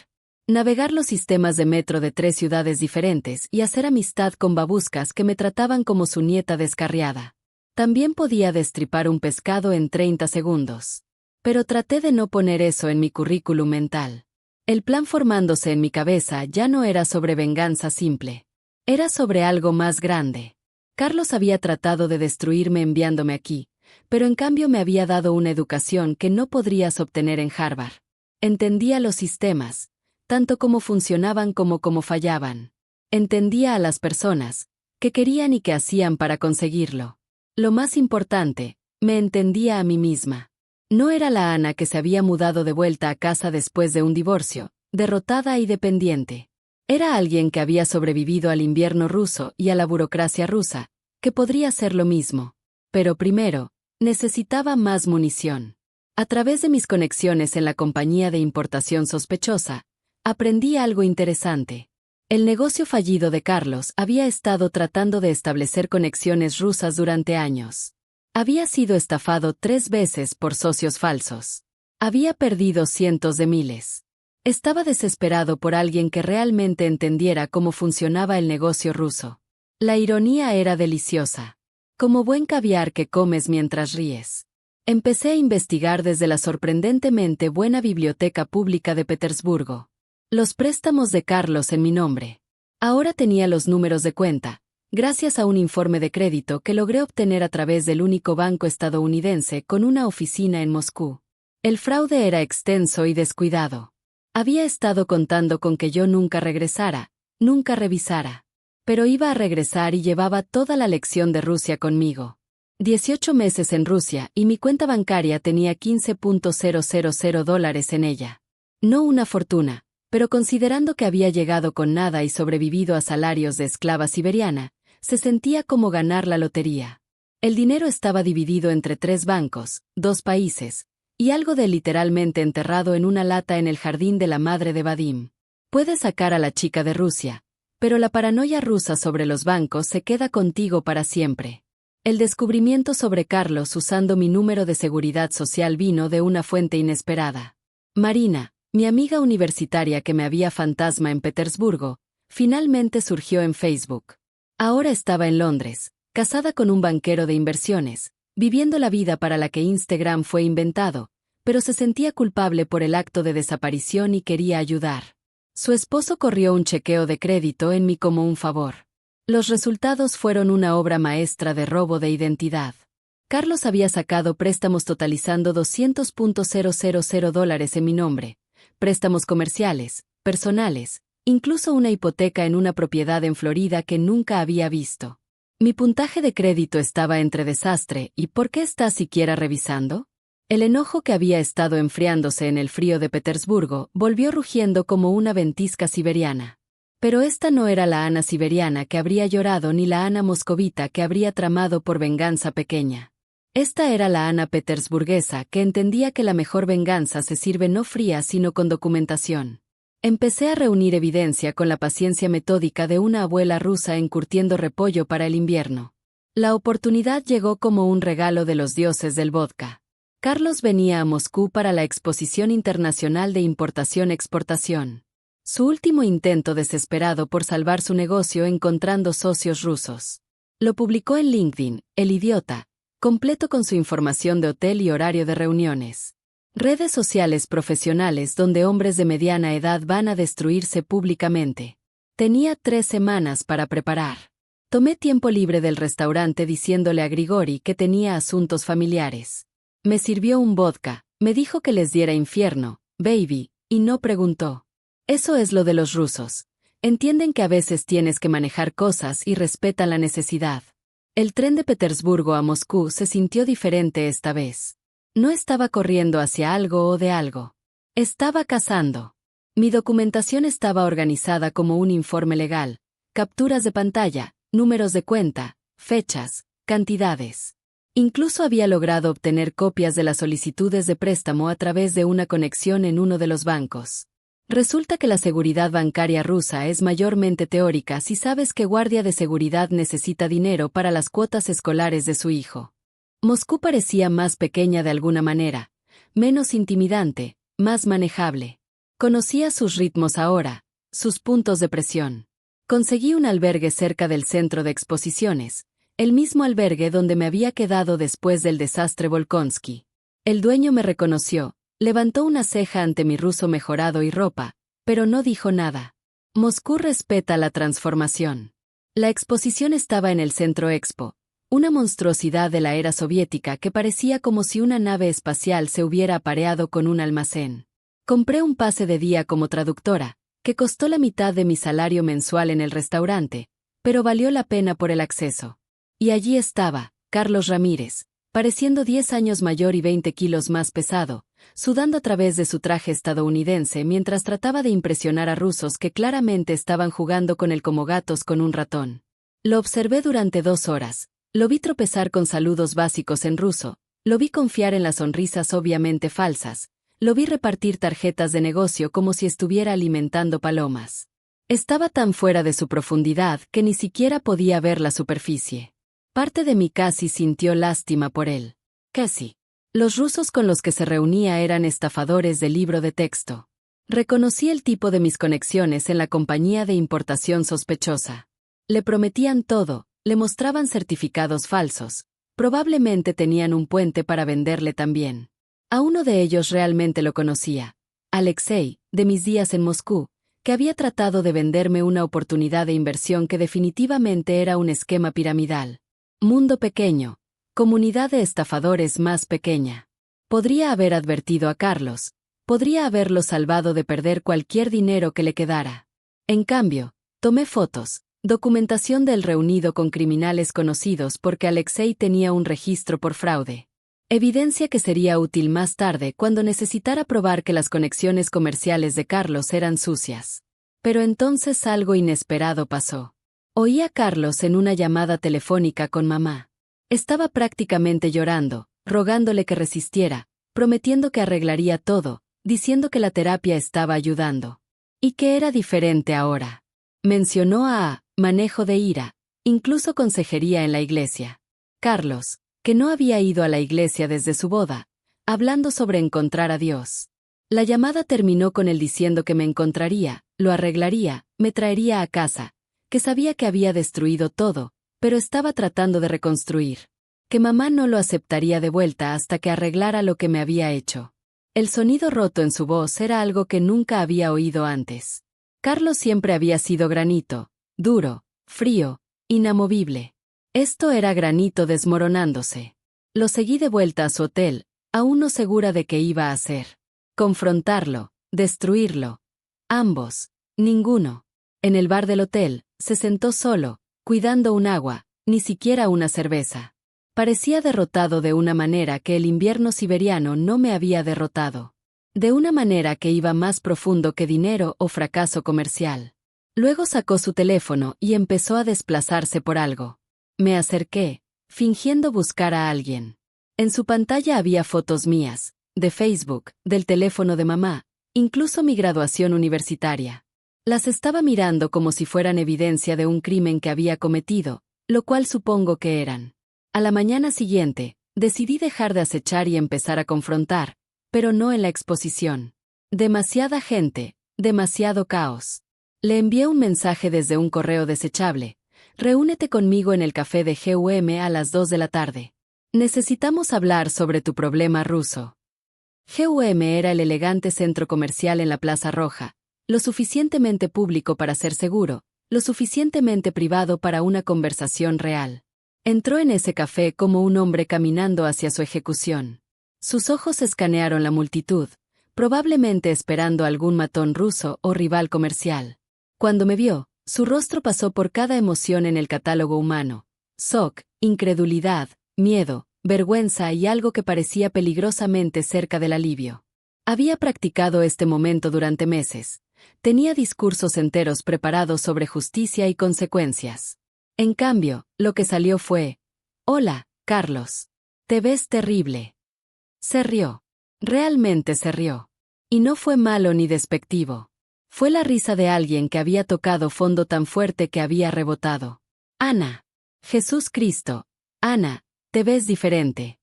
Navegar los sistemas de metro de 3 ciudades diferentes y hacer amistad con babuscas que me trataban como su nieta descarriada. También podía destripar un pescado en 30 segundos. Pero traté de no poner eso en mi currículum mental. El plan formándose en mi cabeza ya no era sobre venganza simple. Era sobre algo más grande. Carlos había tratado de destruirme enviándome aquí, pero en cambio me había dado una educación que no podrías obtener en Harvard. Entendía los sistemas, tanto cómo funcionaban como cómo fallaban. Entendía a las personas, qué querían y qué hacían para conseguirlo. Lo más importante, me entendía a mí misma. No era la Ana que se había mudado de vuelta a casa después de un divorcio, derrotada y dependiente. Era alguien que había sobrevivido al invierno ruso y a la burocracia rusa, que podría hacer lo mismo. Pero primero, necesitaba más munición. A través de mis conexiones en la compañía de importación sospechosa, aprendí algo interesante. El negocio fallido de Carlos había estado tratando de establecer conexiones rusas durante años. Había sido estafado 3 veces por socios falsos. Había perdido cientos de miles. Estaba desesperado por alguien que realmente entendiera cómo funcionaba el negocio ruso. La ironía era deliciosa. Como buen caviar que comes mientras ríes. Empecé a investigar desde la sorprendentemente buena biblioteca pública de Petersburgo. Los préstamos de Carlos en mi nombre. Ahora tenía los números de cuenta, gracias a un informe de crédito que logré obtener a través del único banco estadounidense con una oficina en Moscú. El fraude era extenso y descuidado. Había estado contando con que yo nunca regresara, nunca revisara. Pero iba a regresar y llevaba toda la lección de Rusia conmigo. 18 meses en Rusia y mi cuenta bancaria tenía $15,000 en ella. No una fortuna, pero considerando que había llegado con nada y sobrevivido a salarios de esclava siberiana, se sentía como ganar la lotería. El dinero estaba dividido entre 3 bancos, 2 países, y algo de literalmente enterrado en una lata en el jardín de la madre de Vadim. Puedes sacar a la chica de Rusia, pero la paranoia rusa sobre los bancos se queda contigo para siempre. El descubrimiento sobre Carlos usando mi número de seguridad social vino de una fuente inesperada. Marina, mi amiga universitaria que me había fantasma en Petersburgo, finalmente surgió en Facebook. Ahora estaba en Londres, casada con un banquero de inversiones, viviendo la vida para la que Instagram fue inventado, pero se sentía culpable por el acto de desaparición y quería ayudar. Su esposo corrió un chequeo de crédito en mí como un favor. Los resultados fueron una obra maestra de robo de identidad. Carlos había sacado préstamos totalizando $200,000 en mi nombre, préstamos comerciales, personales, incluso una hipoteca en una propiedad en Florida que nunca había visto. Mi puntaje de crédito estaba entre desastre y ¿por qué estás siquiera revisando? El enojo que había estado enfriándose en el frío de Petersburgo volvió rugiendo como una ventisca siberiana. Pero esta no era la Ana siberiana que habría llorado ni la Ana moscovita que habría tramado por venganza pequeña. Esta era la Ana petersburguesa que entendía que la mejor venganza se sirve no fría sino con documentación. Empecé a reunir evidencia con la paciencia metódica de una abuela rusa encurtiendo repollo para el invierno. La oportunidad llegó como un regalo de los dioses del vodka. Carlos venía a Moscú para la Exposición Internacional de Importación-Exportación. Su último intento desesperado por salvar su negocio encontrando socios rusos. Lo publicó en LinkedIn, El Idiota, completo con su información de hotel y horario de reuniones. Redes sociales profesionales donde hombres de mediana edad van a destruirse públicamente. Tenía 3 semanas para preparar. Tomé tiempo libre del restaurante diciéndole a Grigori que tenía asuntos familiares. Me sirvió un vodka, me dijo que les diera infierno, baby, y no preguntó. Eso es lo de los rusos. Entienden que a veces tienes que manejar cosas y respetan la necesidad. El tren de Petersburgo a Moscú se sintió diferente esta vez. No estaba corriendo hacia algo o de algo. Estaba cazando. Mi documentación estaba organizada como un informe legal, capturas de pantalla, números de cuenta, fechas, cantidades. Incluso había logrado obtener copias de las solicitudes de préstamo a través de una conexión en uno de los bancos. Resulta que la seguridad bancaria rusa es mayormente teórica si sabes que guardia de seguridad necesita dinero para las cuotas escolares de su hijo. Moscú parecía más pequeña de alguna manera, menos intimidante, más manejable. Conocía sus ritmos ahora, sus puntos de presión. Conseguí un albergue cerca del centro de exposiciones, el mismo albergue donde me había quedado después del desastre Volkonsky. El dueño me reconoció. Levantó una ceja ante mi ruso mejorado y ropa, pero no dijo nada. Moscú respeta la transformación. La exposición estaba en el Centro Expo, una monstruosidad de la era soviética que parecía como si una nave espacial se hubiera apareado con un almacén. Compré un pase de día como traductora, que costó la mitad de mi salario mensual en el restaurante, pero valió la pena por el acceso. Y allí estaba, Carlos Ramírez, pareciendo 10 años mayor y 20 kilos más pesado, sudando a través de su traje estadounidense mientras trataba de impresionar a rusos que claramente estaban jugando con él como gatos con un ratón. Lo observé durante 2 horas, lo vi tropezar con saludos básicos en ruso, lo vi confiar en las sonrisas obviamente falsas, lo vi repartir tarjetas de negocio como si estuviera alimentando palomas. Estaba tan fuera de su profundidad que ni siquiera podía ver la superficie. Parte de mí casi sintió lástima por él. Casi. Los rusos con los que se reunía eran estafadores de libro de texto. Reconocí el tipo de mis conexiones en la compañía de importación sospechosa. Le prometían todo, le mostraban certificados falsos. Probablemente tenían un puente para venderle también. A uno de ellos realmente lo conocía. Alexei, de mis días en Moscú, que había tratado de venderme una oportunidad de inversión que definitivamente era un esquema piramidal. Mundo pequeño, comunidad de estafadores más pequeña. Podría haber advertido a Carlos, podría haberlo salvado de perder cualquier dinero que le quedara. En cambio, tomé fotos, documentación del reunido con criminales conocidos porque Alexei tenía un registro por fraude. Evidencia que sería útil más tarde cuando necesitara probar que las conexiones comerciales de Carlos eran sucias. Pero entonces algo inesperado pasó. Oí a Carlos en una llamada telefónica con mamá. Estaba prácticamente llorando, rogándole que resistiera, prometiendo que arreglaría todo, diciendo que la terapia estaba ayudando. Y que era diferente ahora. Mencionó a manejo de ira, incluso consejería en la iglesia. Carlos, que no había ido a la iglesia desde su boda, hablando sobre encontrar a Dios. La llamada terminó con él diciendo que me encontraría, lo arreglaría, me traería a casa, que sabía que había destruido todo, pero estaba tratando de reconstruir. Que mamá no lo aceptaría de vuelta hasta que arreglara lo que me había hecho. El sonido roto en su voz era algo que nunca había oído antes. Carlos siempre había sido granito, duro, frío, inamovible. Esto era granito desmoronándose. Lo seguí de vuelta a su hotel, aún no segura de qué iba a hacer. Confrontarlo, destruirlo. Ambos, ninguno. En el bar del hotel, se sentó solo, cuidando un agua, ni siquiera una cerveza. Parecía derrotado de una manera que el invierno siberiano no me había derrotado. De una manera que iba más profundo que dinero o fracaso comercial. Luego sacó su teléfono y empezó a desplazarse por algo. Me acerqué, fingiendo buscar a alguien. En su pantalla había fotos mías, de Facebook, del teléfono de mamá, incluso mi graduación universitaria. Las estaba mirando como si fueran evidencia de un crimen que había cometido, lo cual supongo que eran. A la mañana siguiente, decidí dejar de acechar y empezar a confrontar, pero no en la exposición. Demasiada gente, demasiado caos. Le envié un mensaje desde un correo desechable. Reúnete conmigo en el café de GUM a las 2 de la tarde. Necesitamos hablar sobre tu problema ruso. GUM era el elegante centro comercial en la Plaza Roja, lo suficientemente público para ser seguro, lo suficientemente privado para una conversación real. Entró en ese café como un hombre caminando hacia su ejecución. Sus ojos escanearon la multitud, probablemente esperando algún matón ruso o rival comercial. Cuando me vio, su rostro pasó por cada emoción en el catálogo humano. Shock, incredulidad, miedo, vergüenza y algo que parecía peligrosamente cerca del alivio. Había practicado este momento durante meses. Tenía discursos enteros preparados sobre justicia y consecuencias. En cambio, lo que salió fue: «Hola, Carlos. Te ves terrible». Se rió. Realmente se rió. Y no fue malo ni despectivo. Fue la risa de alguien que había tocado fondo tan fuerte que había rebotado. «Ana. Jesús Cristo. Ana, te ves diferente».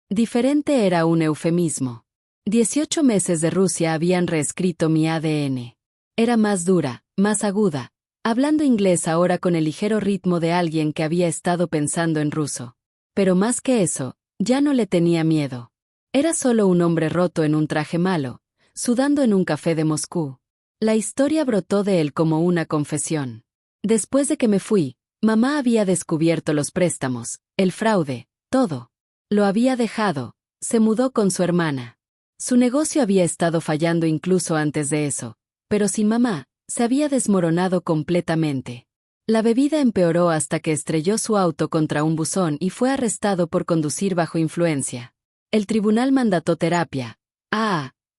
Diferente era un eufemismo. 18 meses de Rusia habían reescrito mi ADN. Era más dura, más aguda, hablando inglés ahora con el ligero ritmo de alguien que había estado pensando en ruso. Pero más que eso, ya no le tenía miedo. Era solo un hombre roto en un traje malo, sudando en un café de Moscú. La historia brotó de él como una confesión. Después de que me fui, mamá había descubierto los préstamos, el fraude, todo. Lo había dejado, se mudó con su hermana. Su negocio había estado fallando incluso antes de eso, pero sin mamá, se había desmoronado completamente. La bebida empeoró hasta que estrelló su auto contra un buzón y fue arrestado por conducir bajo influencia. El tribunal mandató terapia.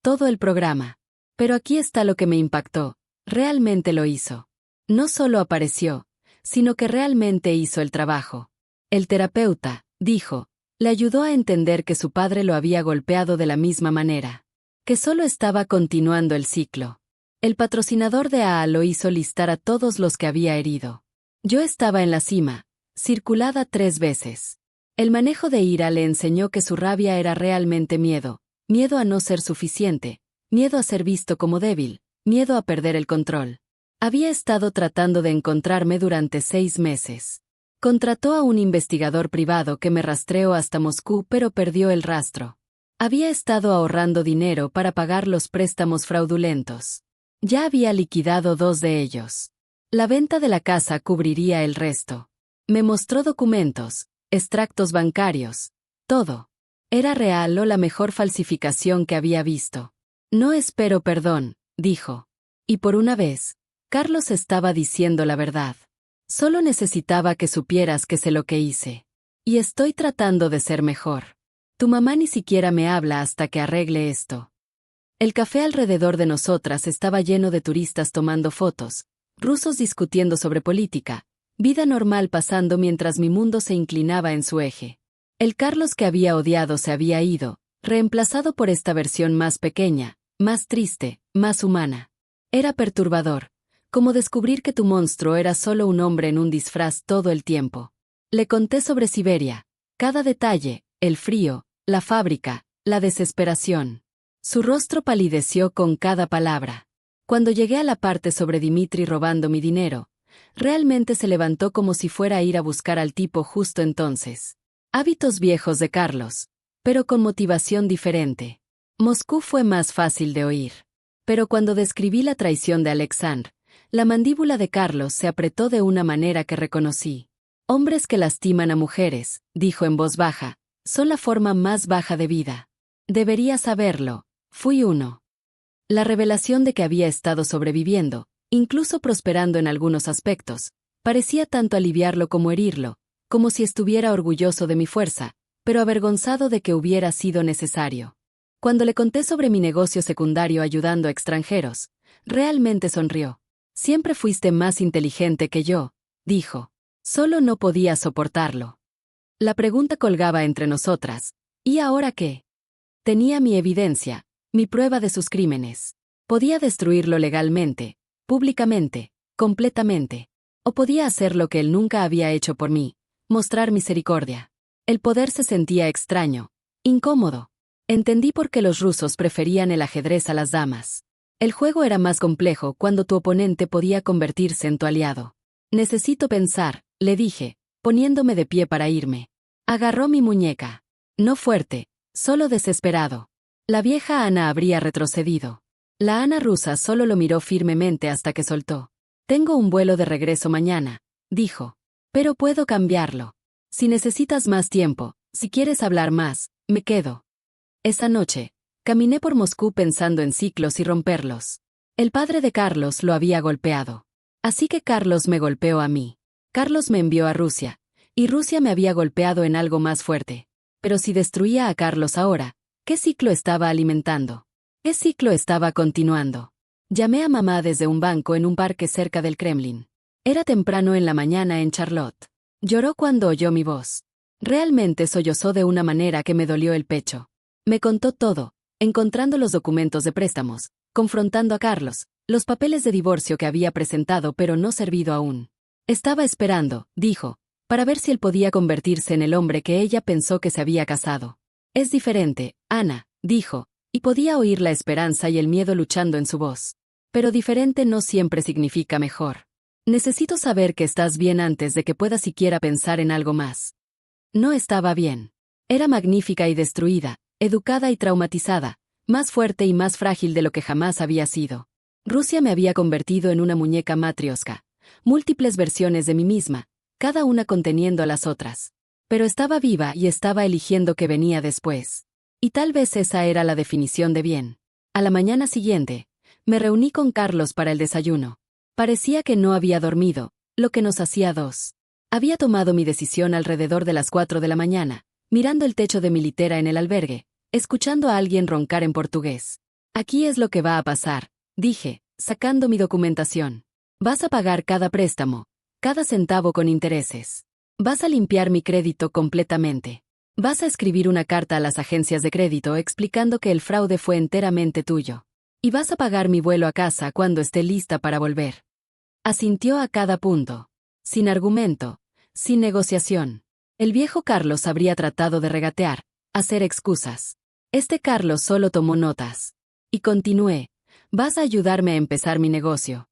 Todo el programa. Pero aquí está lo que me impactó. Realmente lo hizo. No solo apareció, sino que realmente hizo el trabajo. El terapeuta, dijo, le ayudó a entender que su padre lo había golpeado de la misma manera. Que solo estaba continuando el ciclo. El patrocinador de AA lo hizo listar a todos los que había herido. Yo estaba en la cima, circulada 3 veces. El manejo de ira le enseñó que su rabia era realmente miedo, miedo a no ser suficiente, miedo a ser visto como débil, miedo a perder el control. Había estado tratando de encontrarme durante 6 meses. Contrató a un investigador privado que me rastreó hasta Moscú, pero perdió el rastro. Había estado ahorrando dinero para pagar los préstamos fraudulentos. Ya había liquidado 2 de ellos. La venta de la casa cubriría el resto. Me mostró documentos, extractos bancarios, todo. Era real o la mejor falsificación que había visto. No espero perdón, dijo. Y por una vez, Carlos estaba diciendo la verdad. Solo necesitaba que supieras que sé lo que hice. Y estoy tratando de ser mejor. Tu mamá ni siquiera me habla hasta que arregle esto. El café alrededor de nosotras estaba lleno de turistas tomando fotos, rusos discutiendo sobre política, vida normal pasando mientras mi mundo se inclinaba en su eje. El Carlos que había odiado se había ido, reemplazado por esta versión más pequeña, más triste, más humana. Era perturbador, como descubrir que tu monstruo era solo un hombre en un disfraz todo el tiempo. Le conté sobre Siberia, cada detalle, el frío, la fábrica, la desesperación. Su rostro palideció con cada palabra. Cuando llegué a la parte sobre Dimitri robando mi dinero, realmente se levantó como si fuera a ir a buscar al tipo justo entonces. Hábitos viejos de Carlos, pero con motivación diferente. Moscú fue más fácil de oír. Pero cuando describí la traición de Alexandre, la mandíbula de Carlos se apretó de una manera que reconocí. Hombres que lastiman a mujeres, dijo en voz baja, son la forma más baja de vida. Deberías saberlo, fui uno. La revelación de que había estado sobreviviendo, incluso prosperando en algunos aspectos, parecía tanto aliviarlo como herirlo, como si estuviera orgulloso de mi fuerza, pero avergonzado de que hubiera sido necesario. Cuando le conté sobre mi negocio secundario ayudando a extranjeros, realmente sonrió. Siempre fuiste más inteligente que yo, dijo. Solo no podía soportarlo. La pregunta colgaba entre nosotras. ¿Y ahora qué? Tenía mi evidencia, mi prueba de sus crímenes. Podía destruirlo legalmente, públicamente, completamente. O podía hacer lo que él nunca había hecho por mí, mostrar misericordia. El poder se sentía extraño, incómodo. Entendí por qué los rusos preferían el ajedrez a las damas. El juego era más complejo cuando tu oponente podía convertirse en tu aliado. Necesito pensar, le dije, poniéndome de pie para irme. Agarró mi muñeca. No fuerte, solo desesperado. La vieja Ana habría retrocedido. La Ana rusa solo lo miró firmemente hasta que soltó. Tengo un vuelo de regreso mañana, dijo. Pero puedo cambiarlo. Si necesitas más tiempo, si quieres hablar más, me quedo. Esa noche, caminé por Moscú pensando en ciclos y romperlos. El padre de Carlos lo había golpeado. Así que Carlos me golpeó a mí. Carlos me envió a Rusia, y Rusia me había golpeado en algo más fuerte. Pero si destruía a Carlos ahora, ¿qué ciclo estaba alimentando? ¿Qué ciclo estaba continuando? Llamé a mamá desde un banco en un parque cerca del Kremlin. Era temprano en la mañana en Charlotte. Lloró cuando oyó mi voz. Realmente sollozó de una manera que me dolió el pecho. Me contó todo, encontrando los documentos de préstamos, confrontando a Carlos, los papeles de divorcio que había presentado pero no servido aún. Estaba esperando, dijo, para ver si él podía convertirse en el hombre que ella pensó que se había casado. Es diferente, Ana, dijo, y podía oír la esperanza y el miedo luchando en su voz. Pero diferente no siempre significa mejor. Necesito saber que estás bien antes de que pueda siquiera pensar en algo más. No estaba bien. Era magnífica y destruida, educada y traumatizada, más fuerte y más frágil de lo que jamás había sido. Rusia me había convertido en una muñeca matrioska, múltiples versiones de mí misma, cada una conteniendo a las otras. Pero estaba viva y estaba eligiendo qué venía después. Y tal vez esa era la definición de bien. A la mañana siguiente, me reuní con Carlos para el desayuno. Parecía que no había dormido, lo que nos hacía dos. Había tomado mi decisión alrededor de las 4 de la mañana, mirando el techo de mi litera en el albergue, escuchando a alguien roncar en portugués. Aquí es lo que va a pasar, dije, sacando mi documentación. Vas a pagar cada préstamo, cada centavo con intereses. Vas a limpiar mi crédito completamente. Vas a escribir una carta a las agencias de crédito explicando que el fraude fue enteramente tuyo. Y vas a pagar mi vuelo a casa cuando esté lista para volver. Asintió a cada punto. Sin argumento, sin negociación. El viejo Carlos habría tratado de regatear, hacer excusas. Este Carlos solo tomó notas. Y continué. Vas a ayudarme a empezar mi negocio.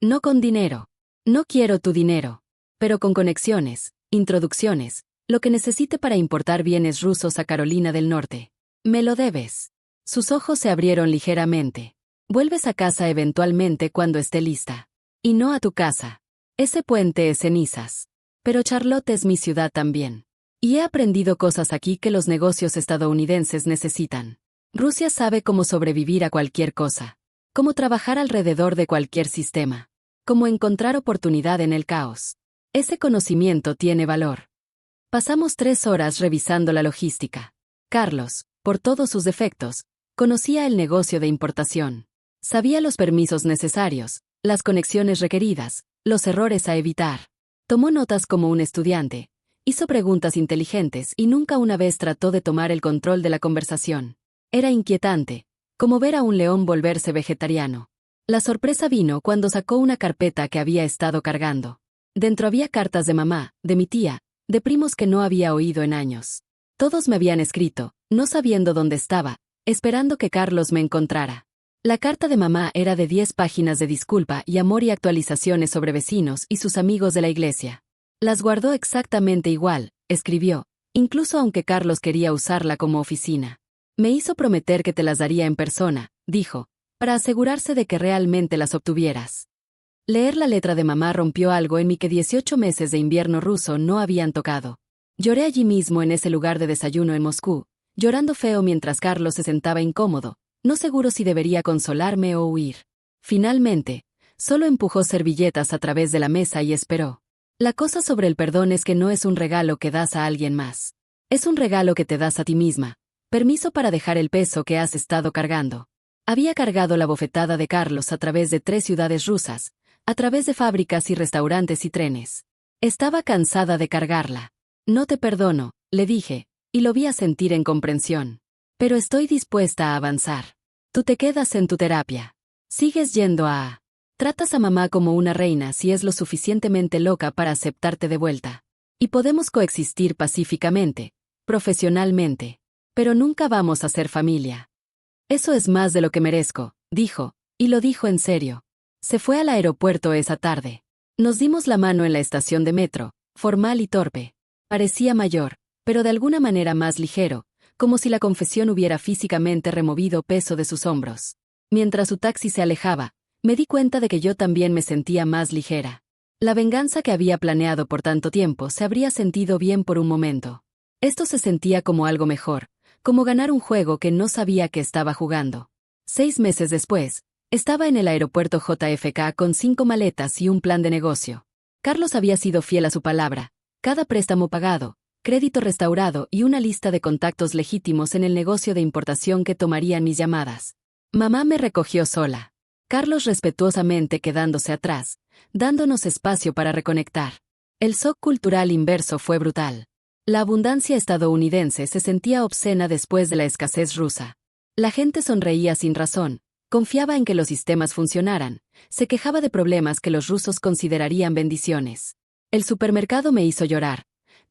No con dinero. No quiero tu dinero. Pero con conexiones, introducciones, lo que necesite para importar bienes rusos a Carolina del Norte. Me lo debes. Sus ojos se abrieron ligeramente. Vuelves a casa eventualmente cuando esté lista. Y no a tu casa. Ese puente es cenizas. Pero Charlotte es mi ciudad también. Y he aprendido cosas aquí que los negocios estadounidenses necesitan. Rusia sabe cómo sobrevivir a cualquier cosa. Cómo trabajar alrededor de cualquier sistema. Cómo encontrar oportunidad en el caos. Ese conocimiento tiene valor. Pasamos 3 horas revisando la logística. Carlos, por todos sus defectos, conocía el negocio de importación. Sabía los permisos necesarios, las conexiones requeridas, los errores a evitar. Tomó notas como un estudiante, hizo preguntas inteligentes y nunca una vez trató de tomar el control de la conversación. Era inquietante, como ver a un león volverse vegetariano. La sorpresa vino cuando sacó una carpeta que había estado cargando. Dentro había cartas de mamá, de mi tía, de primos que no había oído en años. Todos me habían escrito, no sabiendo dónde estaba, esperando que Carlos me encontrara. La carta de mamá era de 10 páginas de disculpa y amor y actualizaciones sobre vecinos y sus amigos de la iglesia. Las guardó exactamente igual, escribió, incluso aunque Carlos quería usarla como oficina. Me hizo prometer que te las daría en persona, dijo, para asegurarse de que realmente las obtuvieras. Leer la letra de mamá rompió algo en mí que 18 meses de invierno ruso no habían tocado. Lloré allí mismo en ese lugar de desayuno en Moscú, llorando feo mientras Carlos se sentaba incómodo, no seguro si debería consolarme o huir. Finalmente, solo empujó servilletas a través de la mesa y esperó. La cosa sobre el perdón es que no es un regalo que das a alguien más. Es un regalo que te das a ti misma. Permiso para dejar el peso que has estado cargando. Había cargado la bofetada de Carlos a través de 3 ciudades rusas, a través de fábricas y restaurantes y trenes. Estaba cansada de cargarla. No te perdono, le dije, y lo vi asentir en comprensión. Pero estoy dispuesta a avanzar. Tú te quedas en tu terapia. Sigues yendo a... Tratas a mamá como una reina si es lo suficientemente loca para aceptarte de vuelta. Y podemos coexistir pacíficamente, profesionalmente. Pero nunca vamos a ser familia. Eso es más de lo que merezco, dijo, y lo dijo en serio. Se fue al aeropuerto esa tarde. Nos dimos la mano en la estación de metro, formal y torpe. Parecía mayor, pero de alguna manera más ligero, como si la confesión hubiera físicamente removido peso de sus hombros. Mientras su taxi se alejaba, me di cuenta de que yo también me sentía más ligera. La venganza que había planeado por tanto tiempo se habría sentido bien por un momento. Esto se sentía como algo mejor, como ganar un juego que no sabía que estaba jugando. 6 meses después, estaba en el aeropuerto JFK con 5 maletas y un plan de negocio. Carlos había sido fiel a su palabra, cada préstamo pagado, crédito restaurado y una lista de contactos legítimos en el negocio de importación que tomarían mis llamadas. Mamá me recogió sola. Carlos respetuosamente quedándose atrás, dándonos espacio para reconectar. El shock cultural inverso fue brutal. La abundancia estadounidense se sentía obscena después de la escasez rusa. La gente sonreía sin razón, confiaba en que los sistemas funcionaran, se quejaba de problemas que los rusos considerarían bendiciones. El supermercado me hizo llorar.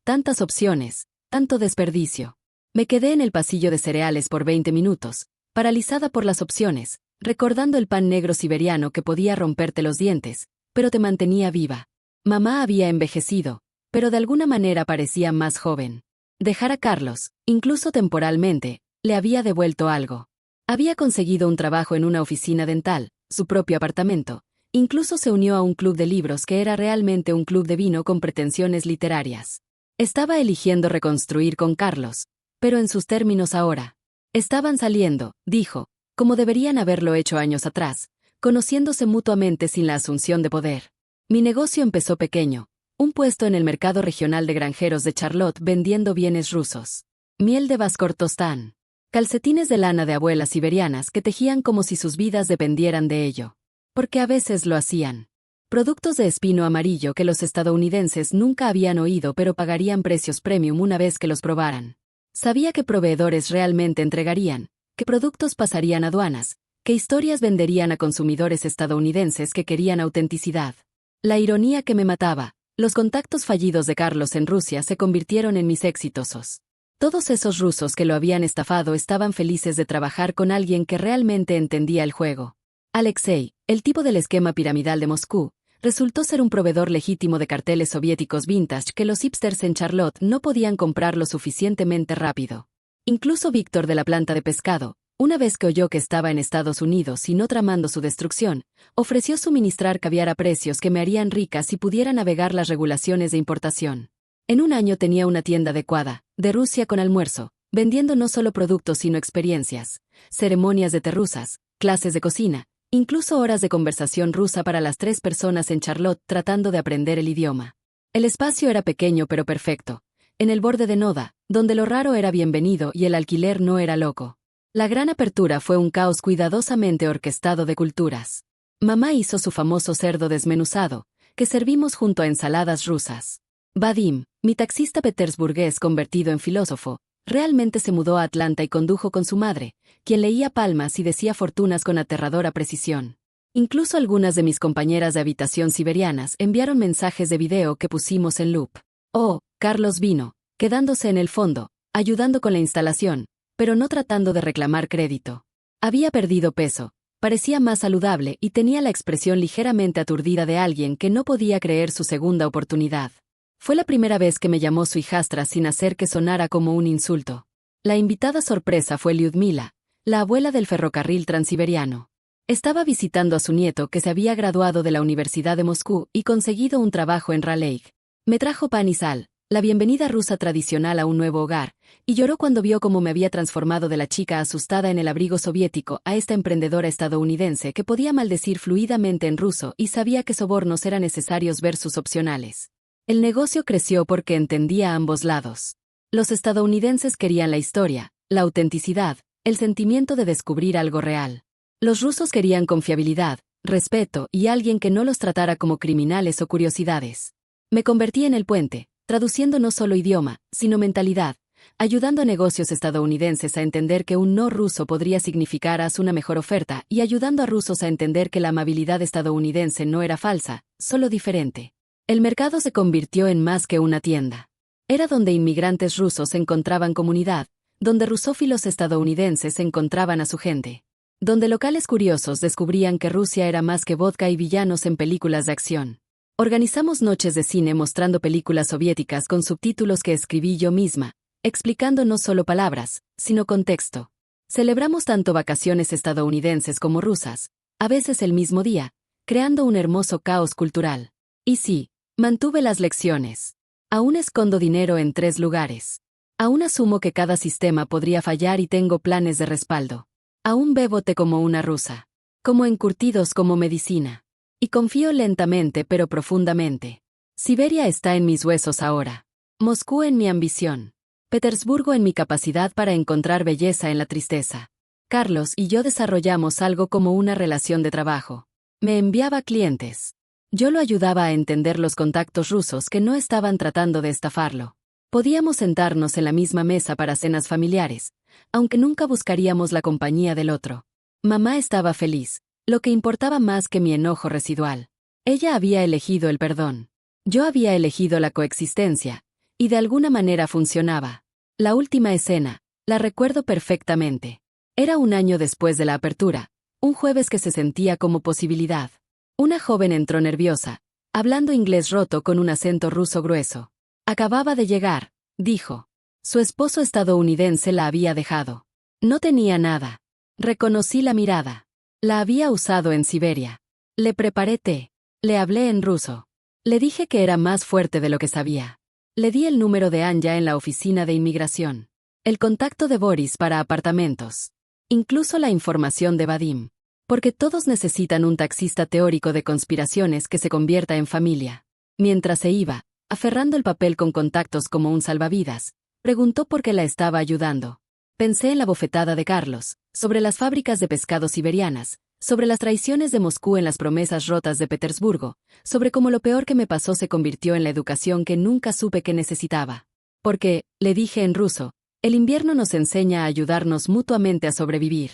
Tantas opciones, tanto desperdicio. Me quedé en el pasillo de cereales por 20 minutos, paralizada por las opciones, recordando el pan negro siberiano que podía romperte los dientes, pero te mantenía viva. Mamá había envejecido, pero de alguna manera parecía más joven. Dejar a Carlos, incluso temporalmente, le había devuelto algo. Había conseguido un trabajo en una oficina dental, su propio apartamento, incluso se unió a un club de libros que era realmente un club de vino con pretensiones literarias. Estaba eligiendo reconstruir con Carlos, pero en sus términos ahora. Estaban saliendo, dijo, como deberían haberlo hecho años atrás, conociéndose mutuamente sin la asunción de poder. Mi negocio empezó pequeño, un puesto en el mercado regional de granjeros de Charlotte vendiendo bienes rusos. Miel de Baskortostán. Calcetines de lana de abuelas siberianas que tejían como si sus vidas dependieran de ello. Porque a veces lo hacían. Productos de espino amarillo que los estadounidenses nunca habían oído pero pagarían precios premium una vez que los probaran. Sabía que proveedores realmente entregarían, que productos pasarían aduanas, ¿Qué historias venderían a consumidores estadounidenses que querían autenticidad? La ironía que me mataba, los contactos fallidos de Carlos en Rusia se convirtieron en mis exitosos. Todos esos rusos que lo habían estafado estaban felices de trabajar con alguien que realmente entendía el juego. Alexei, el tipo del esquema piramidal de Moscú, resultó ser un proveedor legítimo de carteles soviéticos vintage que los hipsters en Charlotte no podían comprar lo suficientemente rápido. Incluso Víctor de la planta de pescado, una vez que oyó que estaba en Estados Unidos y no tramando su destrucción, ofreció suministrar caviar a precios que me harían rica si pudiera navegar las regulaciones de importación. En un año tenía una tienda adecuada, de Rusia con almuerzo, vendiendo no solo productos sino experiencias, ceremonias de té rusas, clases de cocina, incluso horas de conversación rusa para las 3 personas en Charlotte tratando de aprender el idioma. El espacio era pequeño pero perfecto, en el borde de Noda, donde lo raro era bienvenido y el alquiler no era loco. La gran apertura fue un caos cuidadosamente orquestado de culturas. Mamá hizo su famoso cerdo desmenuzado, que servimos junto a ensaladas rusas. Vadim, mi taxista petersburgués convertido en filósofo, realmente se mudó a Atlanta y condujo con su madre, quien leía palmas y decía fortunas con aterradora precisión. Incluso algunas de mis compañeras de habitación siberianas enviaron mensajes de video que pusimos en loop. Oh, Carlos vino, quedándose en el fondo, ayudando con la instalación, pero no tratando de reclamar crédito. Había perdido peso, parecía más saludable y tenía la expresión ligeramente aturdida de alguien que no podía creer su segunda oportunidad. Fue la primera vez que me llamó su hijastra sin hacer que sonara como un insulto. La invitada sorpresa fue Lyudmila, la abuela del ferrocarril transiberiano. Estaba visitando a su nieto que se había graduado de la Universidad de Moscú y conseguido un trabajo en Raleigh. Me trajo pan y sal, la bienvenida rusa tradicional a un nuevo hogar, y lloró cuando vio cómo me había transformado de la chica asustada en el abrigo soviético a esta emprendedora estadounidense que podía maldecir fluidamente en ruso y sabía que sobornos eran necesarios versus opcionales. El negocio creció porque entendía a ambos lados. Los estadounidenses querían la historia, la autenticidad, el sentimiento de descubrir algo real. Los rusos querían confiabilidad, respeto y alguien que no los tratara como criminales o curiosidades. Me convertí en el puente, traduciendo no solo idioma, sino mentalidad, ayudando a negocios estadounidenses a entender que un no ruso podría significar haz una mejor oferta y ayudando a rusos a entender que la amabilidad estadounidense no era falsa, solo diferente. El mercado se convirtió en más que una tienda. Era donde inmigrantes rusos encontraban comunidad, donde rusófilos estadounidenses encontraban a su gente, donde locales curiosos descubrían que Rusia era más que vodka y villanos en películas de acción. Organizamos noches de cine mostrando películas soviéticas con subtítulos que escribí yo misma, explicando no solo palabras, sino contexto. Celebramos tanto vacaciones estadounidenses como rusas, a veces el mismo día, creando un hermoso caos cultural. Y sí, mantuve las lecciones. Aún escondo dinero en 3 lugares. Aún asumo que cada sistema podría fallar y tengo planes de respaldo. Aún bebo té como una rusa. Como encurtidos como medicina. Y confío lentamente pero profundamente. Siberia está en mis huesos ahora. Moscú en mi ambición. Petersburgo en mi capacidad para encontrar belleza en la tristeza. Carlos y yo desarrollamos algo como una relación de trabajo. Me enviaba clientes. Yo lo ayudaba a entender los contactos rusos que no estaban tratando de estafarlo. Podíamos sentarnos en la misma mesa para cenas familiares, aunque nunca buscaríamos la compañía del otro. Mamá estaba feliz, lo que importaba más que mi enojo residual. Ella había elegido el perdón. Yo había elegido la coexistencia, y de alguna manera funcionaba. La última escena, la recuerdo perfectamente. Era un año después de la apertura, un jueves que se sentía como posibilidad. Una joven entró nerviosa, hablando inglés roto con un acento ruso grueso. Acababa de llegar, dijo. Su esposo estadounidense la había dejado. No tenía nada. Reconocí la mirada. La había usado en Siberia. Le preparé té. Le hablé en ruso. Le dije que era más fuerte de lo que sabía. Le di el número de Anya en la oficina de inmigración. El contacto de Boris para apartamentos. Incluso la información de Vadim. Porque todos necesitan un taxista teórico de conspiraciones que se convierta en familia. Mientras se iba, aferrando el papel con contactos como un salvavidas, preguntó por qué la estaba ayudando. Pensé en la bofetada de Carlos, sobre las fábricas de pescado siberianas, sobre las traiciones de Moscú en las promesas rotas de Petersburgo, sobre cómo lo peor que me pasó se convirtió en la educación que nunca supe que necesitaba. Porque, le dije en ruso, el invierno nos enseña a ayudarnos mutuamente a sobrevivir.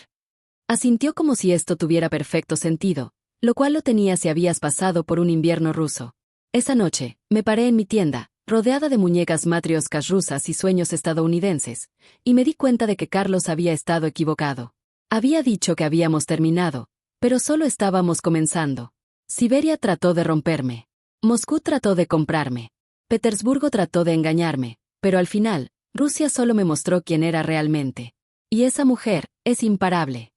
Asintió como si esto tuviera perfecto sentido, lo cual lo tenía si habías pasado por un invierno ruso. Esa noche, me paré en mi tienda, rodeada de muñecas matrioscas rusas y sueños estadounidenses, y me di cuenta de que Carlos había estado equivocado. Había dicho que habíamos terminado, pero solo estábamos comenzando. Siberia trató de romperme. Moscú trató de comprarme. Petersburgo trató de engañarme, pero al final, Rusia solo me mostró quién era realmente. Y esa mujer es imparable.